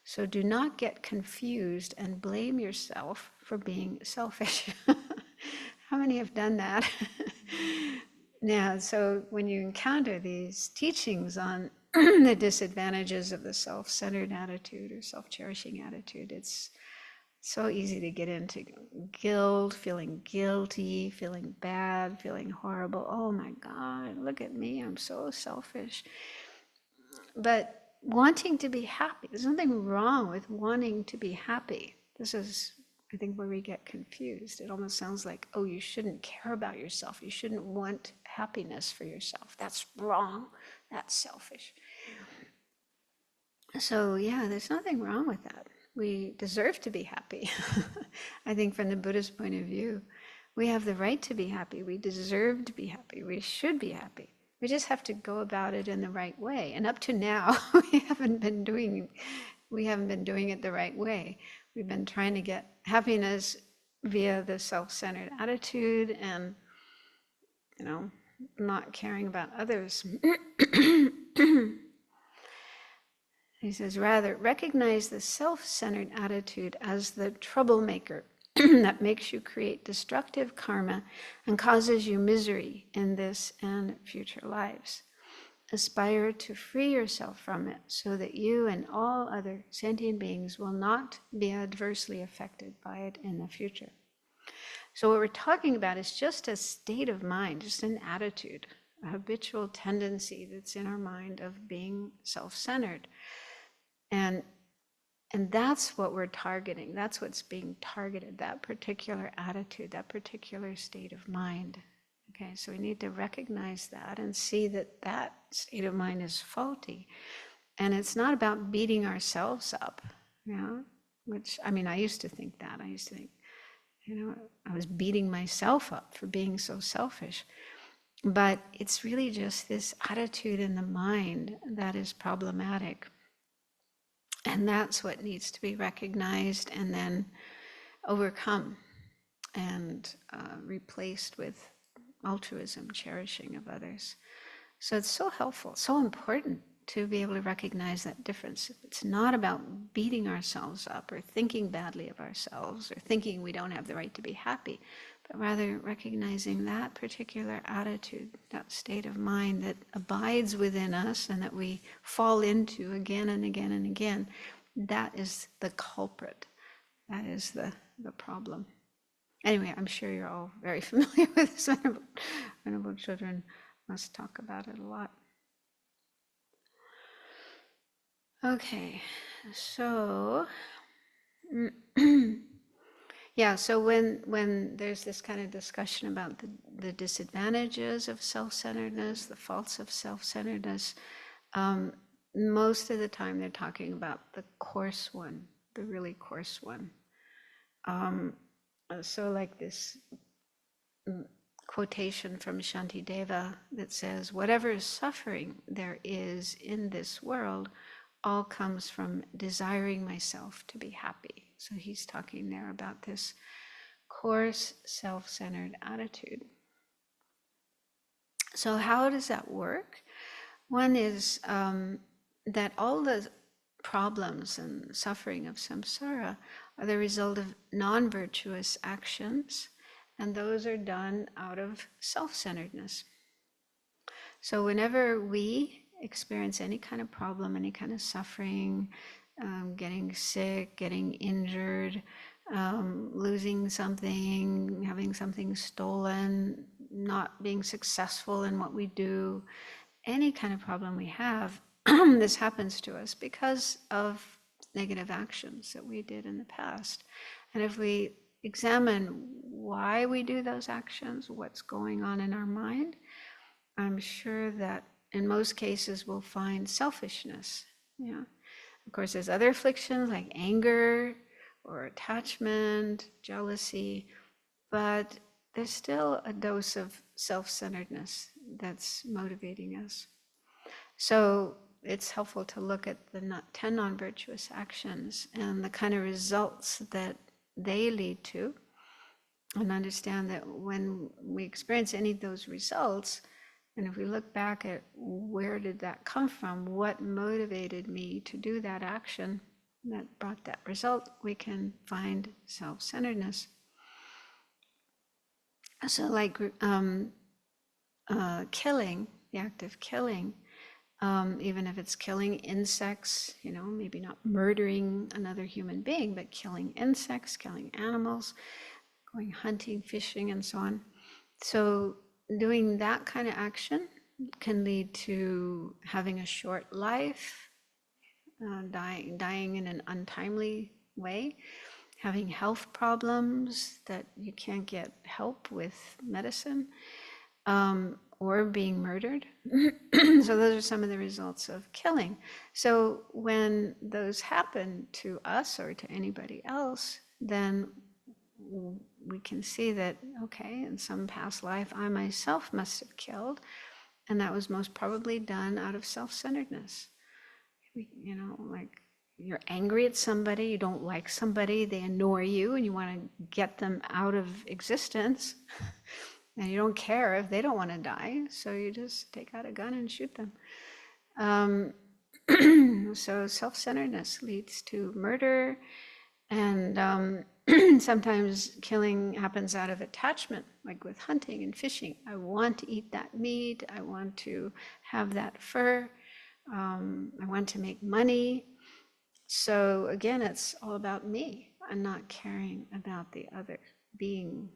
So do not get confused and blame yourself for being selfish. How many have done that? Yeah, so when you encounter these teachings on the disadvantages of the self-centered attitude or self-cherishing attitude, it's so easy to get into guilt, feeling guilty, feeling bad, feeling horrible. Oh my God, look at me, I'm so selfish. But wanting to be happy, there's nothing wrong with wanting to be happy. This is, I think, where we get confused. It almost sounds like, oh, you shouldn't care about yourself. You shouldn't want happiness for yourself. That's wrong. That's selfish. So yeah, there's nothing wrong with that. We deserve to be happy. I think from the Buddhist point of view, we have the right to be happy. We deserve to be happy. We should be happy. We just have to go about it in the right way. And up to now, we haven't been doing it the right way. We've been trying to get happiness via the self-centered attitude and, not caring about others. He says, rather, recognize the self-centered attitude as the troublemaker that makes you create destructive karma and causes you misery in this and future lives. Aspire to free yourself from it so that you and all other sentient beings will not be adversely affected by it in the future. So what we're talking about is just a state of mind, just an attitude, a habitual tendency that's in our mind of being self-centered. And that's what we're targeting. That's what's being targeted, that particular attitude, that particular state of mind. Okay, so we need to recognize that and see that that state of mind is faulty. And it's not about beating ourselves up, which, I used to think that. I used to think, I was beating myself up for being so selfish. But it's really just this attitude in the mind that is problematic. And that's what needs to be recognized and then overcome and replaced with altruism, cherishing of others. So it's so helpful, so important to be able to recognize that difference. It's not about beating ourselves up or thinking badly of ourselves or thinking we don't have the right to be happy, but rather recognizing that particular attitude, that state of mind that abides within us and that we fall into again and again and again. That is the culprit. That is the problem. Anyway, I'm sure you're all very familiar with this. Venerable children must talk about it a lot. Okay, so yeah, so when there's this kind of discussion about the disadvantages of self-centeredness, the faults of self-centeredness, most of the time they're talking about the coarse one, the really coarse one. So like this quotation from Shantideva that says, whatever suffering there is in this world all comes from desiring myself to be happy. So he's talking there about this coarse, self-centered attitude. So how does that work? One is that all the problems and suffering of samsara are the result of non-virtuous actions, and those are done out of self-centeredness. So whenever we experience any kind of problem, any kind of suffering, getting sick, getting injured, losing something, having something stolen, not being successful in what we do, any kind of problem we have, this happens to us because of negative actions that we did in the past. And if we examine why we do those actions, what's going on in our mind, I'm sure that in most cases we'll find selfishness. Yeah. Of course, there's other afflictions like anger or attachment, jealousy, but there's still a dose of self-centeredness that's motivating us. So it's helpful to look at the 10 non-virtuous actions and the kind of results that they lead to, and understand that when we experience any of those results, and if we look back at where did that come from, what motivated me to do that action that brought that result, we can find self-centeredness. So like killing, the act of killing, even if it's killing insects, maybe not murdering another human being, but killing insects, killing animals, going hunting, fishing, and so on. So doing that kind of action can lead to having a short life, dying in an untimely way, having health problems that you can't get help with medicine, or being murdered. So those are some of the results of killing. So when those happen to us or to anybody else, then we can see that, okay, in some past life, I myself must have killed, and that was most probably done out of self-centeredness. Like you're angry at somebody, you don't like somebody, they annoy you, and you want to get them out of existence. And you don't care if they don't want to die, so you just take out a gun and shoot them. So self-centeredness leads to murder, and sometimes killing happens out of attachment, like with hunting and fishing. I want to eat that meat, I want to have that fur, I want to make money. So again, it's all about me. I'm not caring about the other being.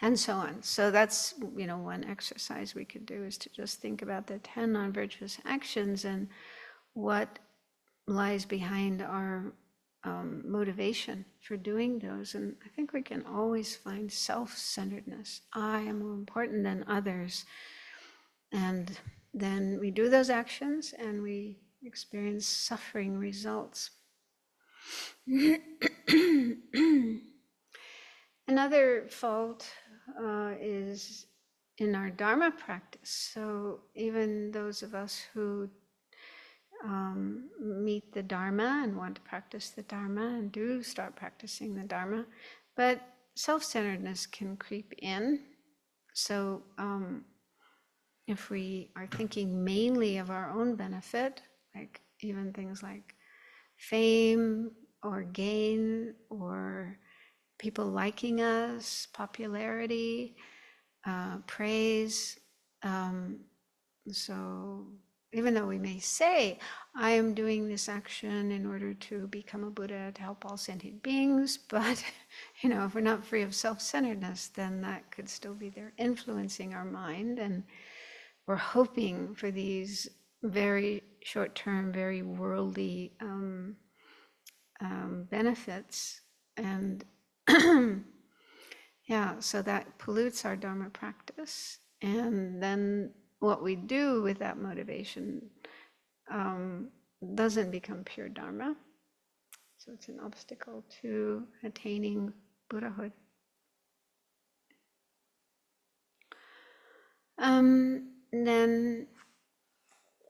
And so on. So that's, one exercise we could do is to just think about the 10 non-virtuous actions and what lies behind our motivation for doing those. And I think we can always find self-centeredness. I am more important than others. And then we do those actions and we experience suffering results. Another fault is in our Dharma practice. So even those of us who meet the Dharma and want to practice the Dharma and do start practicing the Dharma, but self-centeredness can creep in. So if we are thinking mainly of our own benefit, like even things like fame or gain or people liking us, popularity, praise. So even though we may say, I am doing this action in order to become a Buddha, to help all sentient beings, but if we're not free of self-centeredness, then that could still be there influencing our mind, and we're hoping for these very short-term, very worldly benefits, and yeah, so that pollutes our Dharma practice. And then what we do with that motivation doesn't become pure Dharma. So it's an obstacle to attaining Buddhahood. Then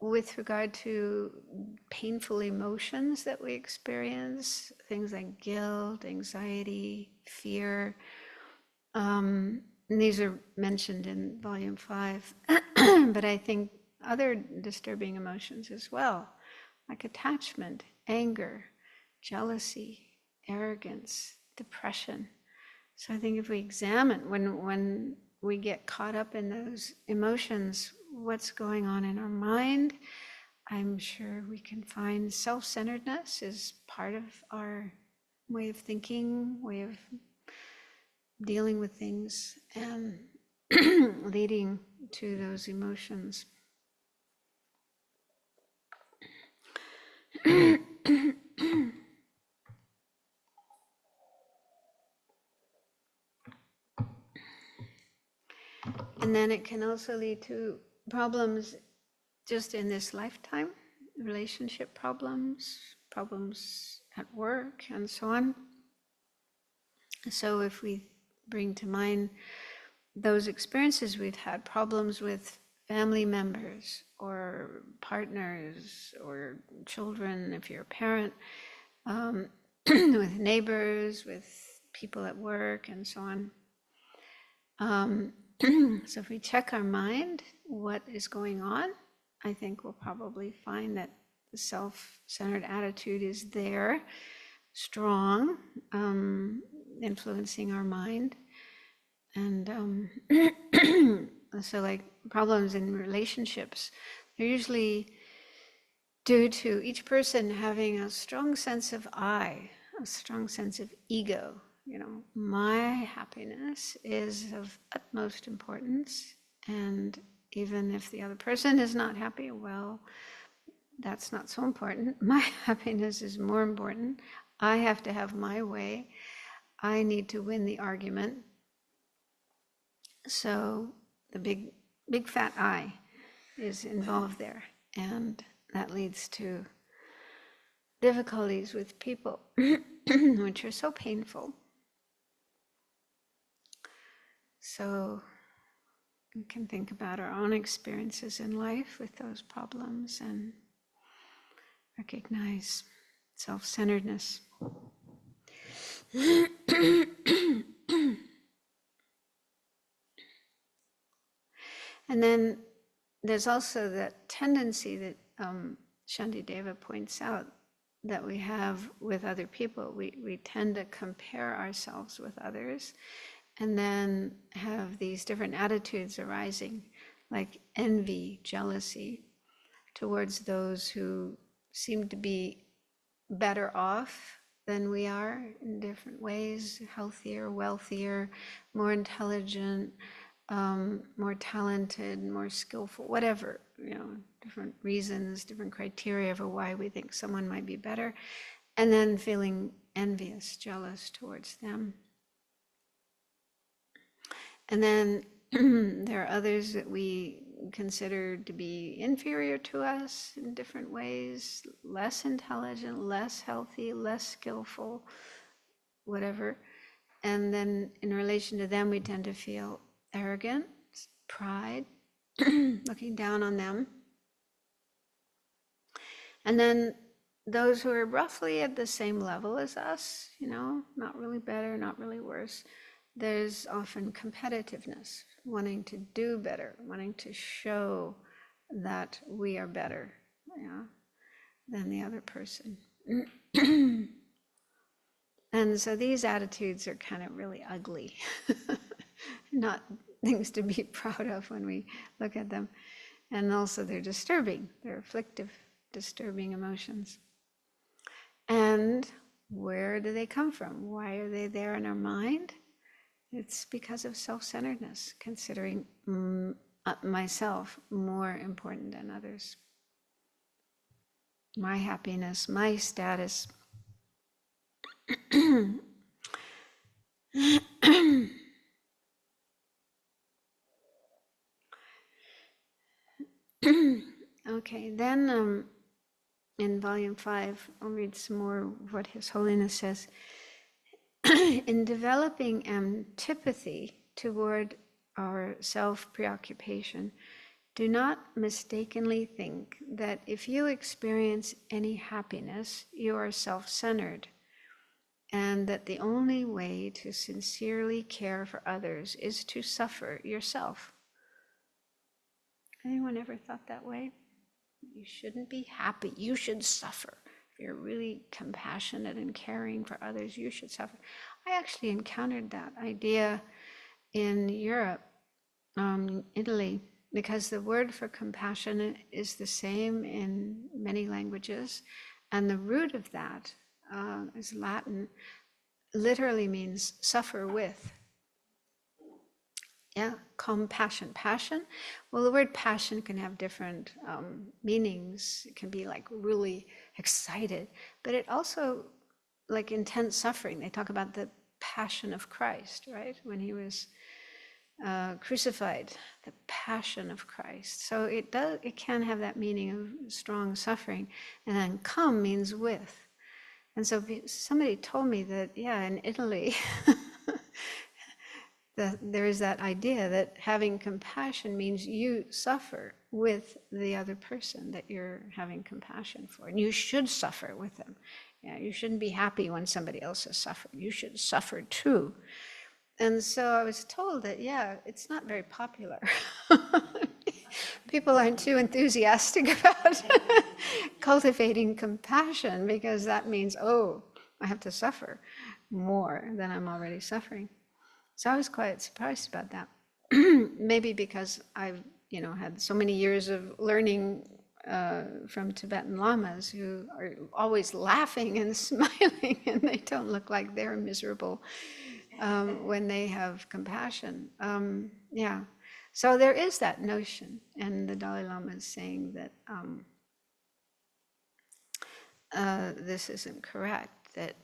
with regard to painful emotions that we experience, things like guilt, anxiety, fear, and these are mentioned in volume 5, but I think other disturbing emotions as well, like attachment, anger, jealousy, arrogance, depression. So I think if we examine when we get caught up in those emotions, what's going on in our mind, I'm sure we can find self-centeredness is part of our way of thinking, way of dealing with things, and leading to those emotions. And then it can also lead to problems just in this lifetime, relationship problems, problems at work, and so on. So if we bring to mind those experiences we've had, problems with family members or partners or children, if you're a parent, with neighbors, with people at work, and so on. So if we check our mind, what is going on, I think we'll probably find that the self-centered attitude is there, strong, influencing our mind. And so like problems in relationships, they're usually due to each person having a strong sense of I, a strong sense of ego. You know, my happiness is of utmost importance, and even if the other person is not happy, well, that's not so important. My happiness is more important. I have to have my way. I need to win the argument. So the big fat I is involved there, and that leads to difficulties with people, which are so painful. So we can think about our own experiences in life with those problems and recognize self-centeredness. And then there's also that tendency that Shantideva points out that we have with other people. We tend to compare ourselves with others and then have these different attitudes arising, like envy, jealousy, towards those who seem to be better off than we are in different ways, healthier, wealthier, more intelligent, more talented, more skillful, whatever, you know, different reasons, different criteria for why we think someone might be better, and then feeling envious, jealous towards them. And then there are others that we consider to be inferior to us in different ways, less intelligent, less healthy, less skillful, whatever. And then in relation to them, we tend to feel arrogant, pride, looking down on them. And then those who are roughly at the same level as us, you know, not really better, not really worse, there's often competitiveness, wanting to do better, wanting to show that we are better, you know, than the other person. And so these attitudes are kind of really ugly, not things to be proud of when we look at them. And also they're disturbing, they're afflictive, disturbing emotions. And where do they come from? Why are they there in our mind? It's because of self-centeredness, considering myself more important than others. My happiness, my status. Okay, then in volume 5, I'll read some more of what His Holiness says. In developing antipathy toward our self-preoccupation, do not mistakenly think that if you experience any happiness, you are self-centered, and that the only way to sincerely care for others is to suffer yourself. Anyone ever thought that way? You shouldn't be happy. You should suffer. If you're really compassionate and caring for others, you should suffer. I actually encountered that idea in Europe, Italy, because the word for compassion is the same in many languages, and the root of that is Latin, literally means suffer with. Yeah, compassion. Passion, well, the word passion can have different meanings. It can be like really excited, but it also, like intense suffering. They talk about the passion of Christ, right? When he was crucified, the passion of Christ. So it can have that meaning of strong suffering. And then come means with. And so somebody told me that, yeah, in Italy, there is that idea that having compassion means you suffer with the other person that you're having compassion for. And you should suffer with them. Yeah, you shouldn't be happy when somebody else is suffering. You should suffer too. And so I was told that, yeah, it's not very popular. People aren't too enthusiastic about cultivating compassion, because that means, oh, I have to suffer more than I'm already suffering. So I was quite surprised about that. Maybe because I've, had so many years of learning from Tibetan lamas who are always laughing and smiling, and they don't look like they're miserable when they have compassion. Yeah. So there is that notion, and the Dalai Lama is saying that this isn't correct, that,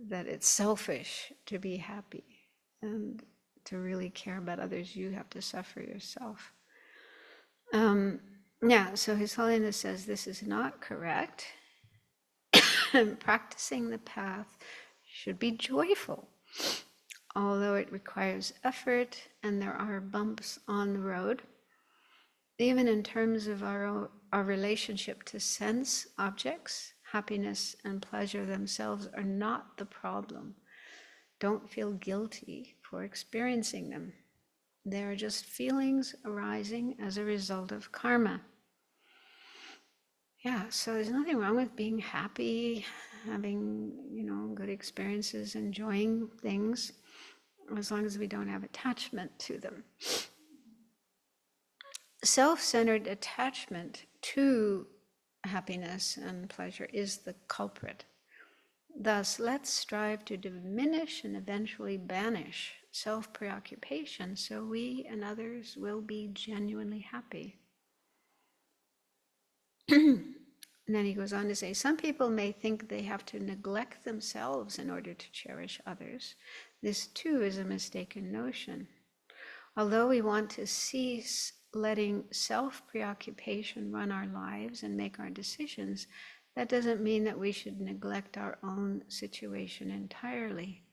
that it's selfish to be happy, and to really care about others, you have to suffer yourself. Yeah, so His Holiness says this is not correct. Practicing the path should be joyful, although it requires effort and there are bumps on the road. Even in terms of our relationship to sense objects, happiness and pleasure themselves are not the problem. Don't feel guilty for experiencing them. They are just feelings arising as a result of karma. Yeah, so there's nothing wrong with being happy, having, good experiences, enjoying things, as long as we don't have attachment to them. Self-centered attachment to happiness and pleasure is the culprit. Thus, let's strive to diminish and eventually banish self-preoccupation so we and others will be genuinely happy. And then he goes on to say, some people may think they have to neglect themselves in order to cherish others. This too is a mistaken notion. Although we want to cease letting self-preoccupation run our lives and make our decisions, that doesn't mean that we should neglect our own situation entirely.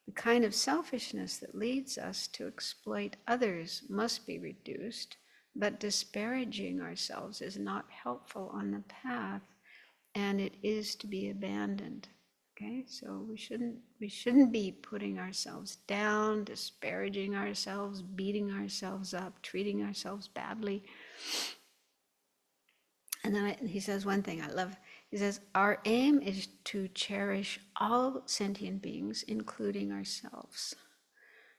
The kind of selfishness that leads us to exploit others must be reduced, but disparaging ourselves is not helpful on the path, and it is to be abandoned. Okay, so we shouldn't be putting ourselves down, disparaging ourselves, beating ourselves up, treating ourselves badly. And then he says one thing I love. He says, our aim is to cherish all sentient beings, including ourselves.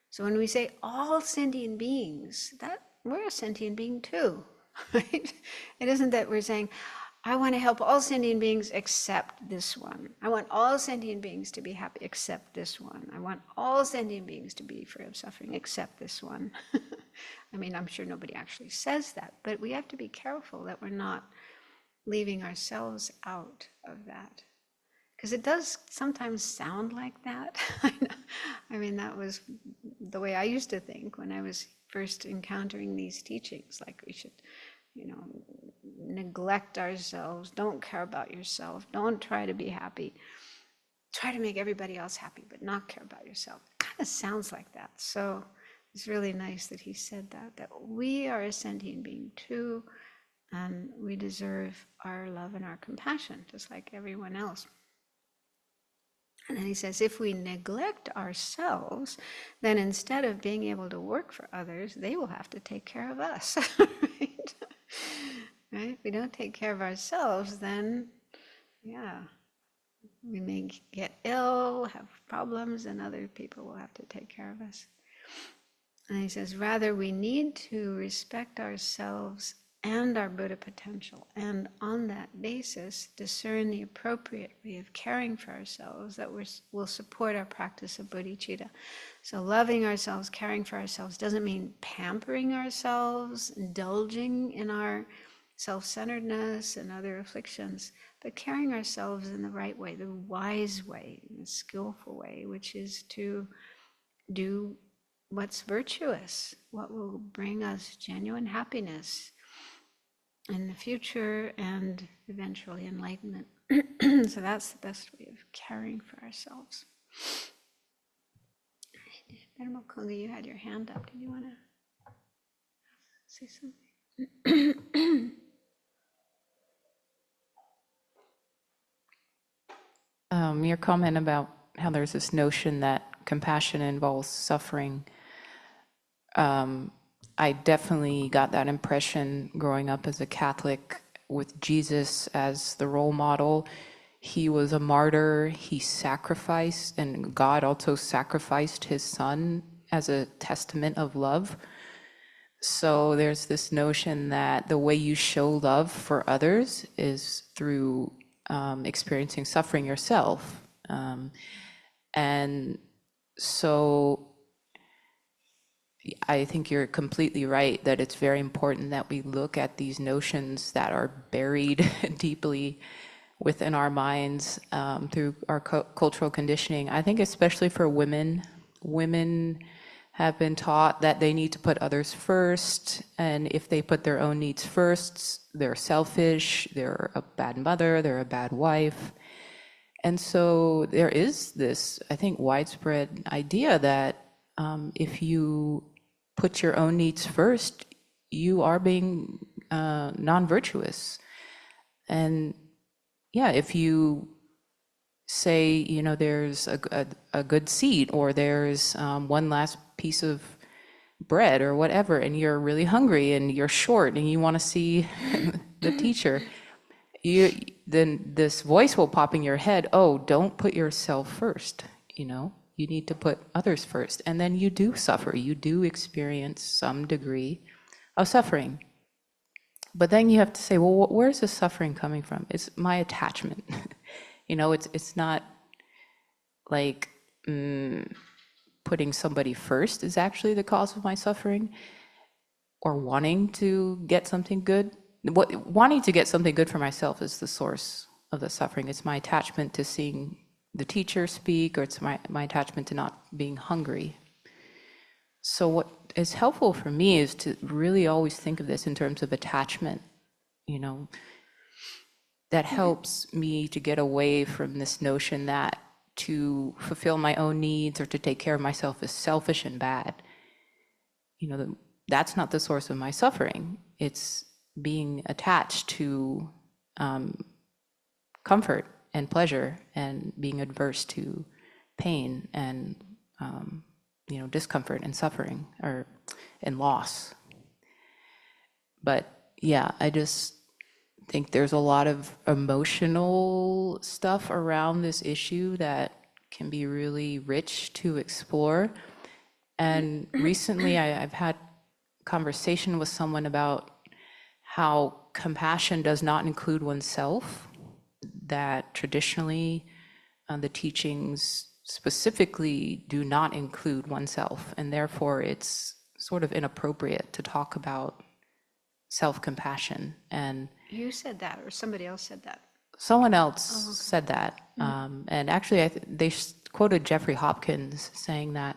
So when we say all sentient beings, that we're a sentient being too, right? It isn't that we're saying, I want to help all sentient beings except this one. I want all sentient beings to be happy except this one. I want all sentient beings to be free of suffering except this one. I mean, I'm sure nobody actually says that, but we have to be careful that we're not leaving ourselves out of that. Because it does sometimes sound like that. I mean, that was the way I used to think when I was first encountering these teachings, like we should, neglect ourselves, don't care about yourself, don't try to be happy, try to make everybody else happy, but not care about yourself. It kind of sounds like that. So it's really nice that he said that we are a sentient being too, and we deserve our love and our compassion, just like everyone else. And then he says, if we neglect ourselves, then instead of being able to work for others, they will have to take care of us. Right? right? If we don't take care of ourselves, then, yeah, we may get ill, have problems, and other people will have to take care of us. And he says, rather, we need to respect ourselves and our Buddha potential, and on that basis, discern the appropriate way of caring for ourselves that will support our practice of bodhicitta. So loving ourselves, caring for ourselves, doesn't mean pampering ourselves, indulging in our self-centeredness and other afflictions, but caring ourselves in the right way, the wise way, the skillful way, which is to do what's virtuous, what will bring us genuine happiness in the future and eventually enlightenment. So that's the best way of caring for ourselves. Venerable Sangye, you had your hand up. Did you want to say something? Your comment about how there's this notion that compassion involves suffering. I definitely got that impression growing up as a Catholic with Jesus as the role model. He was a martyr, he sacrificed, and God also sacrificed his son as a testament of love. So there's this notion that the way you show love for others is through experiencing suffering yourself. And so I think you're completely right that it's very important that we look at these notions that are buried deeply within our minds through our cultural conditioning. I think especially for women, women have been taught that they need to put others first, and if they put their own needs first, they're selfish, they're a bad mother, they're a bad wife. And so there is this, I think, widespread idea that if you put your own needs first, you are being non-virtuous. And yeah, if you say, you know, there's a good seat, or there's one last piece of bread or whatever, and you're really hungry and you're short and you want to see the teacher, then this voice will pop in your head, oh, don't put yourself first, you know, you need to put others first. And then you do suffer, you do experience some degree of suffering. But then you have to say, well, where's the suffering coming from? It's my attachment. You know, it's not like putting somebody first is actually the cause of my suffering, or wanting to get something good. Wanting to get something good for myself is the source of the suffering. It's my attachment to seeing the teacher speak, or it's my attachment to not being hungry. So what is helpful for me is to really always think of this in terms of attachment, you know. That helps me to get away from this notion that to fulfill my own needs or to take care of myself is selfish and bad. You know, that's not the source of my suffering. It's being attached to comfort and pleasure, and being adverse to pain and you know, discomfort and suffering and loss. But yeah, I just think there's a lot of emotional stuff around this issue that can be really rich to explore. And recently I've had conversation with someone about how compassion does not include oneself, that traditionally the teachings specifically do not include oneself, and therefore it's sort of inappropriate to talk about self-compassion. And You said that, or somebody else said that? someone else said that. And actually they quoted Jeffrey Hopkins saying that,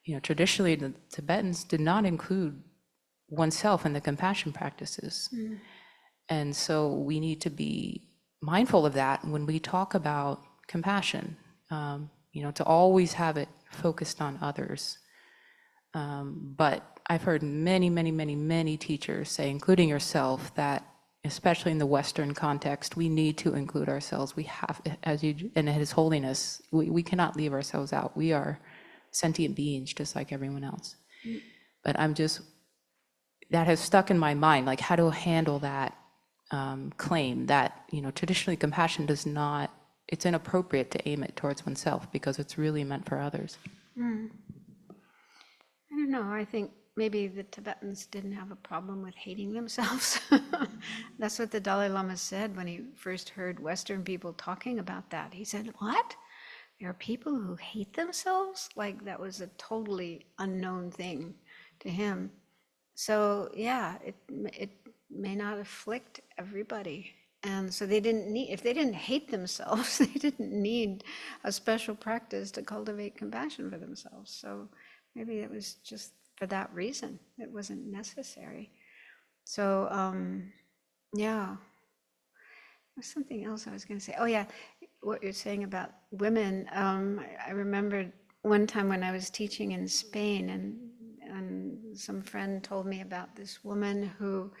you know, traditionally the Tibetans did not include oneself in the compassion practices. And so we need to be mindful of that when we talk about compassion, you know, to always have it focused on others. But I've heard many teachers say, including yourself, that especially in the Western context, we need to include ourselves. We have, as you, and His Holiness, we cannot leave ourselves out. We are sentient beings just like everyone else. But that has stuck in my mind, like how to handle that claim that, traditionally compassion does not, it's inappropriate to aim it towards oneself because it's really meant for others. I don't know. I think maybe the Tibetans didn't have a problem with hating themselves. That's what the Dalai Lama said when he first heard Western people talking about that. He said, "What? There are people who hate themselves?" Like that was a totally unknown thing to him. So yeah, it may not afflict everybody. And so they didn't need, if they didn't hate themselves, they didn't need a special practice to cultivate compassion for themselves. So maybe it was just for that reason. It wasn't necessary. So yeah, there's something else I was going to say. Oh yeah, what you're saying about women. I remembered one time when I was teaching in Spain, and some friend told me about this woman who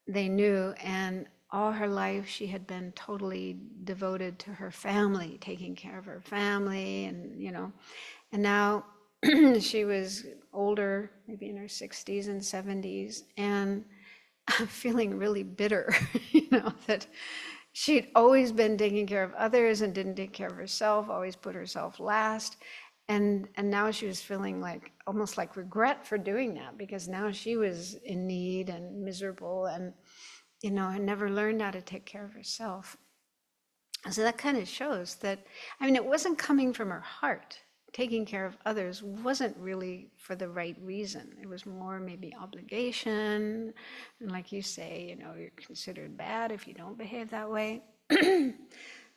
they knew, and all her life she had been totally devoted to her family, taking care of her family, and and now she was older, maybe in her 60s and 70s, and feeling really bitter, that she'd always been taking care of others and didn't take care of herself, always put herself last. And now she was feeling like almost like regret for doing that, because now she was in need and miserable and had never learned how to take care of herself. So that kind of shows that, it wasn't coming from her heart. Taking care of others wasn't really for the right reason. It was more maybe obligation. And like you say, you're considered bad if you don't behave that way.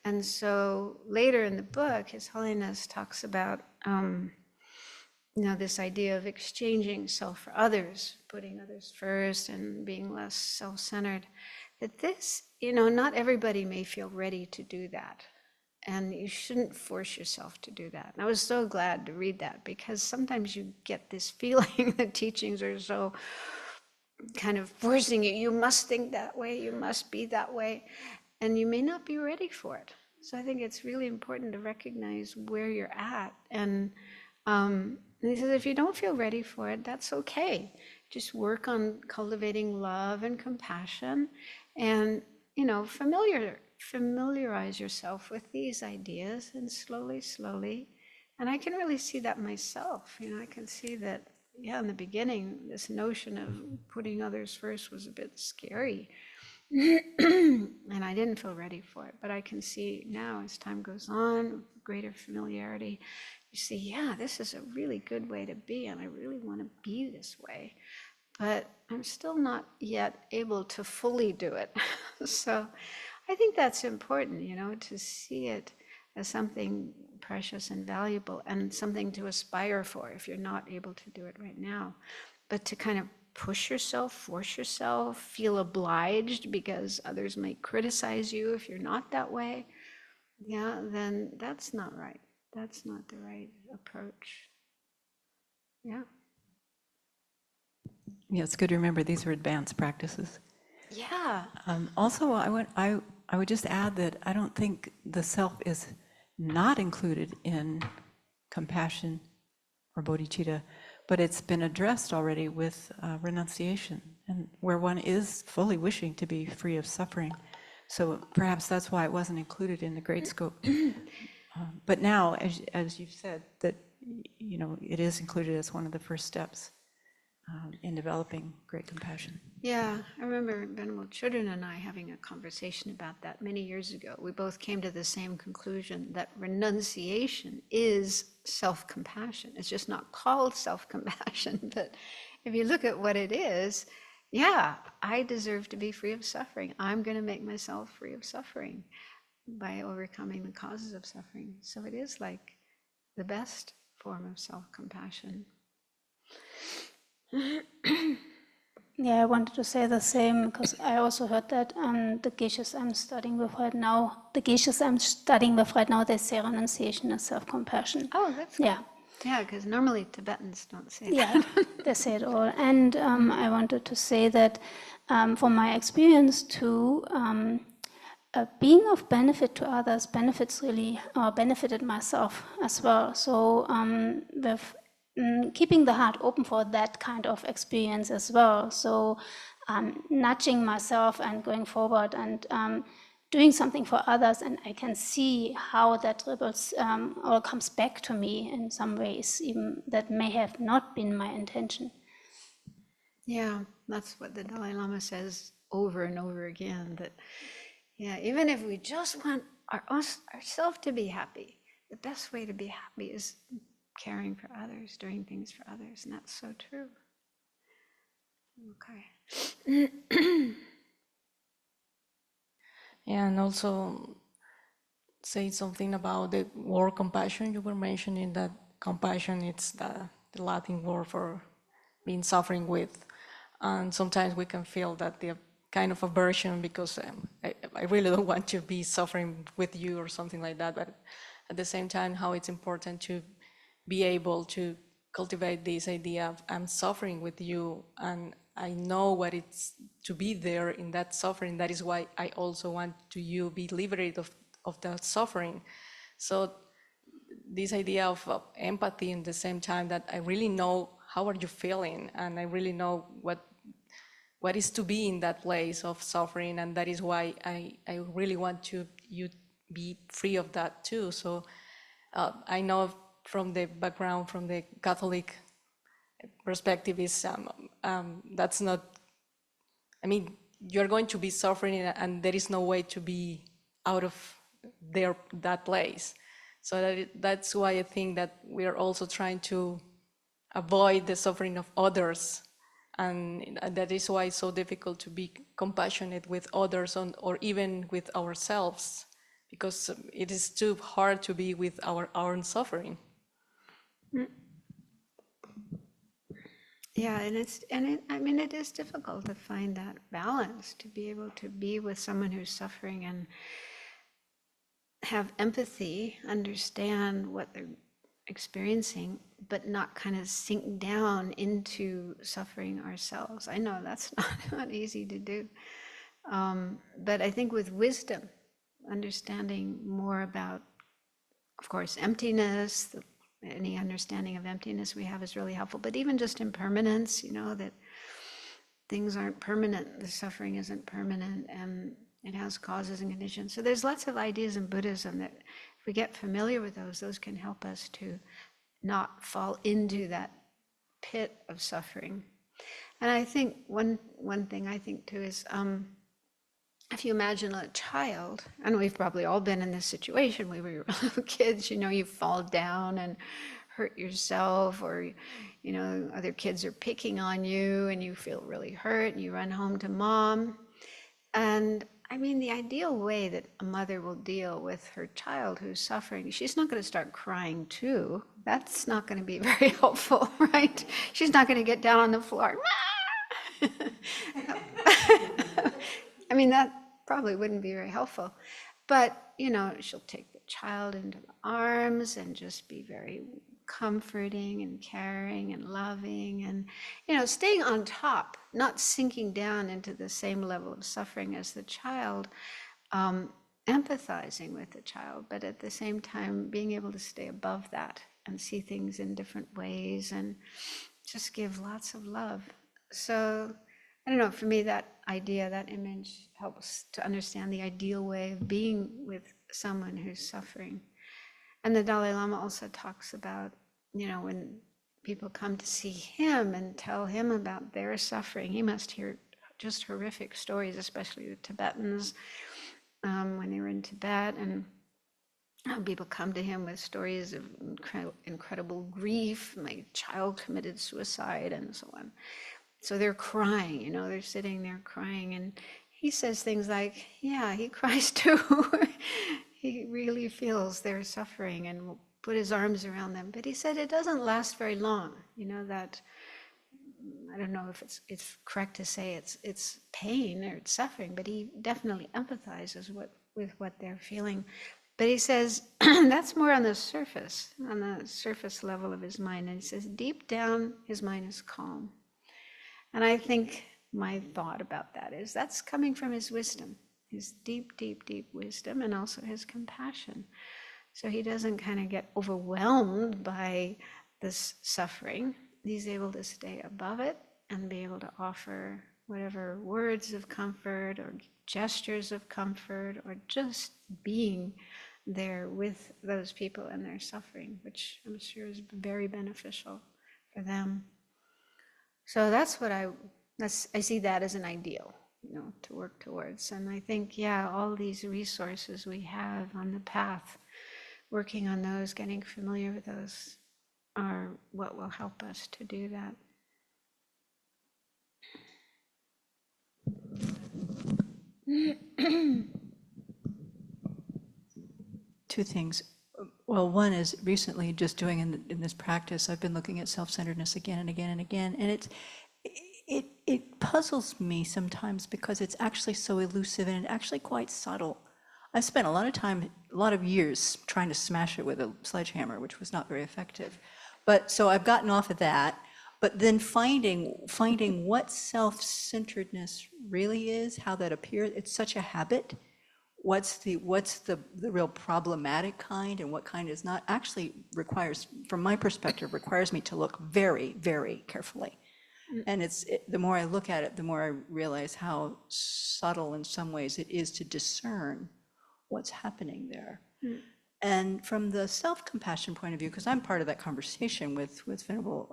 And so later in the book, His Holiness talks about, this idea of exchanging self for others, putting others first and being less self-centered. That this, not everybody may feel ready to do that. And you shouldn't force yourself to do that. And I was so glad to read that, because sometimes you get this feeling that teachings are so kind of forcing you. You must think that way, you must be that way. And you may not be ready for it. So I think it's really important to recognize where you're at. And he says, if you don't feel ready for it, that's okay. Just work on cultivating love and compassion, and familiarize yourself with these ideas, and slowly. And I can really see that myself. I can see that, in the beginning, this notion of putting others first was a bit scary. And I didn't feel ready for it. But I can see now, as time goes on, greater familiarity, you see, this is a really good way to be, and I really want to be this way. But I'm still not yet able to fully do it. So I think that's important, to see it as something precious and valuable, and something to aspire for if you're not able to do it right now. But to kind of push yourself, force yourself, feel obliged because others might criticize you if you're not that way, then that's not right. That's not the right approach. Yeah, it's good to remember these are advanced practices. Yeah. Also, I would just add that I don't think the self is not included in compassion or bodhicitta, but it's been addressed already with renunciation, and where one is fully wishing to be free of suffering. So perhaps that's why it wasn't included in the great scope. But now, as you've said, that it is included as one of the first steps in developing great compassion. Yeah, I remember Venerable Children and I having a conversation about that many years ago. We both came to the same conclusion, that renunciation is self-compassion. It's just not called self-compassion, but if you look at what it is, I deserve to be free of suffering. I'm going to make myself free of suffering by overcoming the causes of suffering. So it is like the best form of self-compassion. Yeah, I wanted to say the same, because I also heard that the geishas I'm studying with right now, they say renunciation is self-compassion. Oh, that's good. Yeah. Yeah, because normally Tibetans don't say that. Yeah, they say it all. And I wanted to say that from my experience too, being of benefit to others benefited myself as well. So with keeping the heart open for that kind of experience as well. So nudging myself and going forward and doing something for others, and I can see how that ripples or comes back to me in some ways, even that may have not been my intention. Yeah, that's what the Dalai Lama says over and over again, that, yeah, even if we just want ourselves to be happy, the best way to be happy is caring for others, doing things for others, and that's so true. Okay. Yeah, and also say something about the word compassion. You were mentioning that compassion, it's the Latin word for being suffering with. And sometimes we can feel that the kind of aversion because I really don't want to be suffering with you or something like that. But at the same time, how it's important to be able to cultivate this idea of I'm suffering with you and I know what it's to be there in that suffering. That is why I also want to you be liberated of that suffering. So this idea of empathy in the same time that I really know how are you feeling and I really know what is to be in that place of suffering, and that is why I really want you be free of that too. So I know from the background, from the Catholic perspective is that's not, I mean, you're going to be suffering and there is no way to be out of that place. So that's why I think that we are also trying to avoid the suffering of others. And that is why it's so difficult to be compassionate with others or even with ourselves, because it is too hard to be with our own suffering. Yeah, I mean, it is difficult to find that balance, to be able to be with someone who's suffering and have empathy, understand what they're experiencing, but not kind of sink down into suffering ourselves. I know that's not easy to do. But I think with wisdom, understanding more about, of course, emptiness, any understanding of emptiness we have is really helpful, but even just impermanence, that things aren't permanent, the suffering isn't permanent, and it has causes and conditions. So there's lots of ideas in Buddhism that if we get familiar with those can help us to not fall into that pit of suffering. And I think one thing I think too is, if you imagine a child, and we've probably all been in this situation when we were little kids, you fall down and hurt yourself, or, other kids are picking on you and you feel really hurt and you run home to mom. And I mean, the ideal way that a mother will deal with her child who's suffering, she's not going to start crying too. That's not going to be very helpful, right? She's not going to get down on the floor. I mean, that probably wouldn't be very helpful. But, she'll take the child into the arms and just be very comforting and caring and loving and, staying on top, not sinking down into the same level of suffering as the child, empathizing with the child, but at the same time being able to stay above that and see things in different ways and just give lots of love. So I don't know, for me, that idea, that image helps to understand the ideal way of being with someone who's suffering. And the Dalai Lama also talks about, when people come to see him and tell him about their suffering, he must hear just horrific stories, especially the Tibetans, when they were in Tibet, and people come to him with stories of incredible grief. My child committed suicide and so on. So they're crying, they're sitting there crying. And he says things like, yeah, he cries too. He really feels their suffering and will put his arms around them. But he said it doesn't last very long, that, I don't know if it's correct to say it's pain or it's suffering, but he definitely empathizes with what they're feeling. But he says that's more on the surface level of his mind. And he says deep down, his mind is calm. And I think my thought about that is that's coming from his wisdom, his deep, deep, deep wisdom, and also his compassion. So he doesn't kind of get overwhelmed by this suffering. He's able to stay above it and be able to offer whatever words of comfort or gestures of comfort, or just being there with those people and their suffering, which I'm sure is very beneficial for them. So that's what I see that as an ideal, to work towards. And I think, all these resources we have on the path, working on those, getting familiar with those, are what will help us to do that. Two things. Well, one is recently just doing in this practice, I've been looking at self-centeredness again and again and again, and it puzzles me sometimes because it's actually so elusive and actually quite subtle. I spent a lot of time, a lot of years trying to smash it with a sledgehammer, which was not very effective. But so I've gotten off of that, but then finding what self-centeredness really is, how that appears, it's such a habit. What's the real problematic kind and what kind is not, actually requires, from my perspective, requires me to look very, very carefully. And the more I look at it, the more I realize how subtle in some ways it is to discern what's happening there. And from the self-compassion point of view, because I'm part of that conversation with Venerable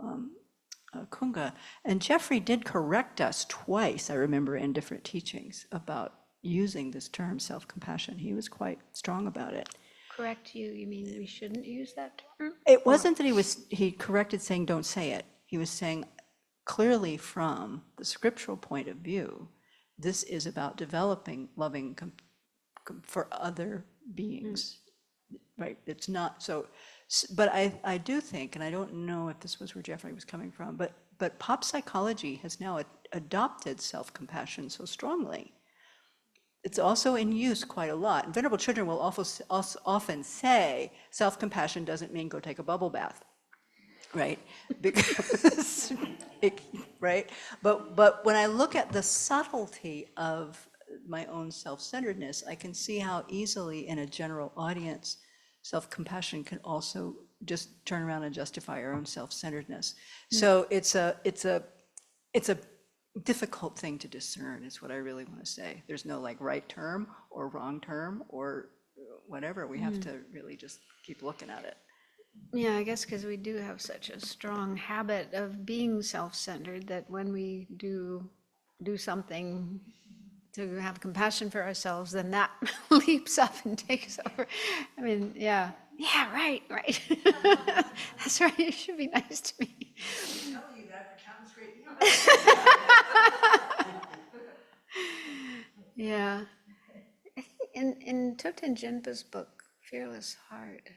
Kunga, and Jeffrey did correct us twice, I remember, in different teachings about using this term self-compassion. He was quite strong about it. Correct you? You mean we shouldn't use that term? It wasn't that he corrected saying don't say it. He was saying clearly from the scriptural point of view, this is about developing loving for other beings, right? It's not so, but I do think, and I don't know if this was where Jeffrey was coming from, but pop psychology has now adopted self-compassion so strongly. It's also in use quite a lot. And venerable children will also often say, self-compassion doesn't mean go take a bubble bath, right? Because, right? But when I look at the subtlety of my own self-centeredness, I can see how easily in a general audience, self-compassion can also just turn around and justify our own self-centeredness. So it's a difficult thing to discern, is what I really want to say. There's no like right term or wrong term or whatever. We have to really just keep looking at it. Yeah, I guess because we do have such a strong habit of being self-centered that when we do something to have compassion for ourselves, then that leaps up and takes over. I mean, yeah, right. That's right, you should be nice to me. Yeah. I think in Tokten Jinpa's book, Fearless Heart,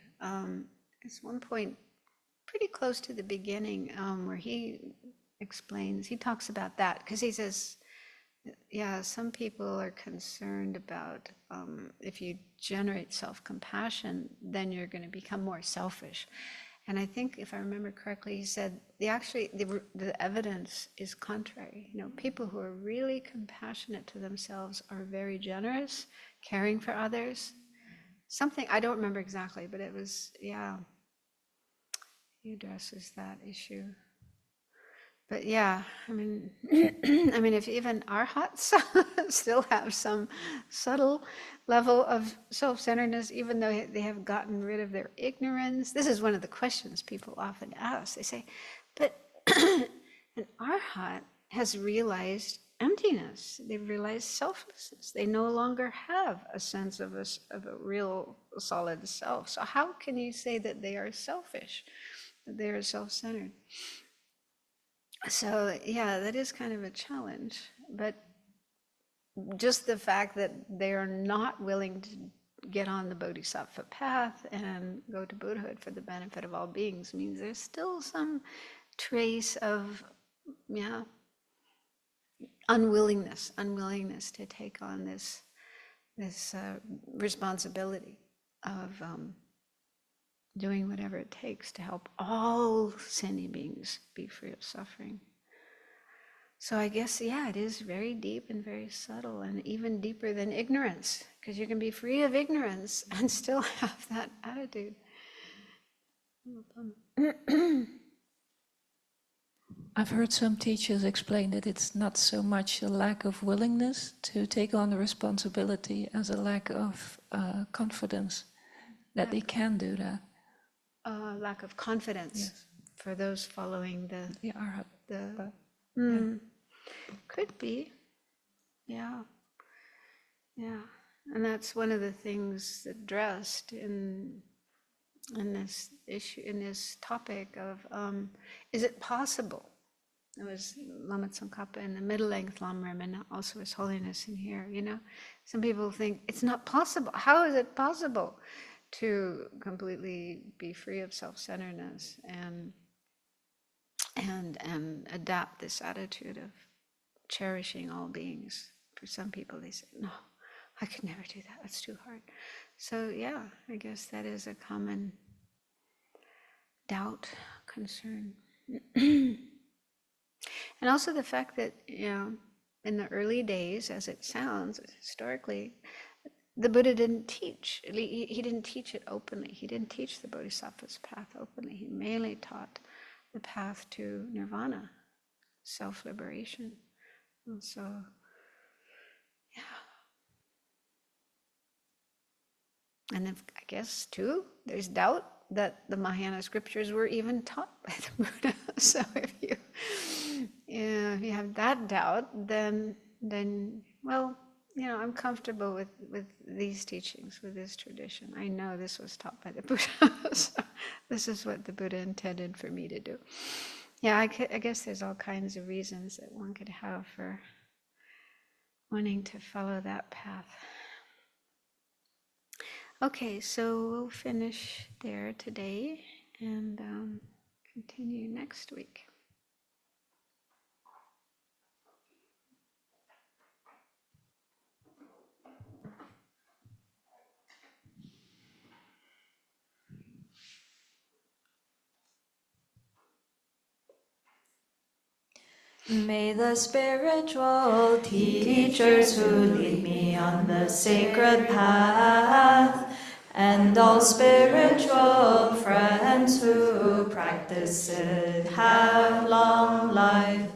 it's one point pretty close to the beginning where he talks about that, because he says, some people are concerned about if you generate self-compassion, then you're going to become more selfish. And I think, if I remember correctly, he said the evidence is contrary. People who are really compassionate to themselves are very generous, caring for others. Something, I don't remember exactly, but it was, he addresses that issue. But I mean, if even arhats still have some subtle level of self-centeredness, even though they have gotten rid of their ignorance. This is one of the questions people often ask. They say, but an arhat has realized emptiness. They've realized selflessness. They no longer have a sense of a real solid self. So how can you say that they are selfish, that they are self-centered? So that is kind of a challenge, but just the fact that they are not willing to get on the bodhisattva path and go to Buddhahood for the benefit of all beings means there's still some trace of unwillingness to take on this responsibility of doing whatever it takes to help all sentient beings be free of suffering. So I guess, it is very deep and very subtle, and even deeper than ignorance, because you can be free of ignorance and still have that attitude. I've heard some teachers explain that it's not so much a lack of willingness to take on the responsibility as a lack of confidence that they can do that. Lack of confidence. Yes. For those following the Arhat. But, could be, yeah. And that's one of the things addressed in this issue, in this topic of is it possible? It was Lama Tsongkhapa in the Middle-Length Lamrim, and also His Holiness in here. Some people think it's not possible. How is it possible to completely be free of self-centeredness and adapt this attitude of cherishing all beings? For some people, they say, no, I could never do that. That's too hard. So yeah, I guess that is a common doubt, concern. And also the fact that, in the early days, as it sounds, historically, the Buddha didn't teach. He didn't teach it openly. He didn't teach the Bodhisattva's path openly. He mainly taught the path to nirvana, self-liberation. And so, yeah. And then, I guess, too, there's doubt that the Mahayana scriptures were even taught by the Buddha. So if you have that doubt, then well, I'm comfortable with these teachings, with this tradition. I know this was taught by the Buddha. So this is what the Buddha intended for me to do. Yeah, I guess there's all kinds of reasons that one could have for wanting to follow that path. Okay, so we'll finish there today and continue next week. May the spiritual teachers who lead me on the sacred path, and all spiritual friends who practice it, have long life.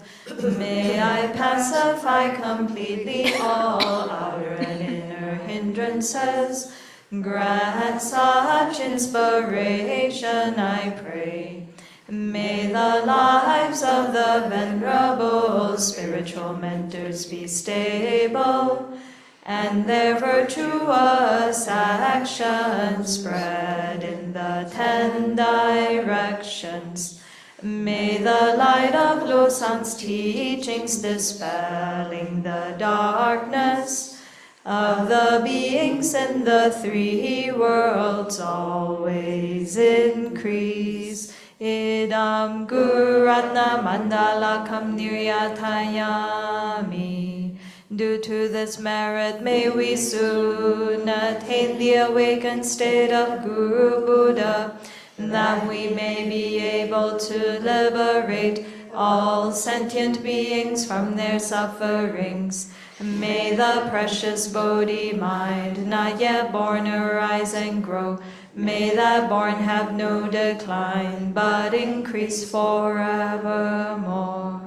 May I pacify completely all outer and inner hindrances. Grant such inspiration, I pray. May the lives of the Venerable spiritual mentors be stable, and their virtuous actions spread in the 10 directions. May the light of Losang's teachings dispelling the darkness of the beings in the 3 worlds always increase. Idam Guratna Mandala Kam Niryatayami. Due to this merit, may we soon attain the awakened state of Guru Buddha, that we may be able to liberate all sentient beings from their sufferings. May the precious Bodhi mind, not yet born, arise and grow. May that born have no decline, but increase forevermore.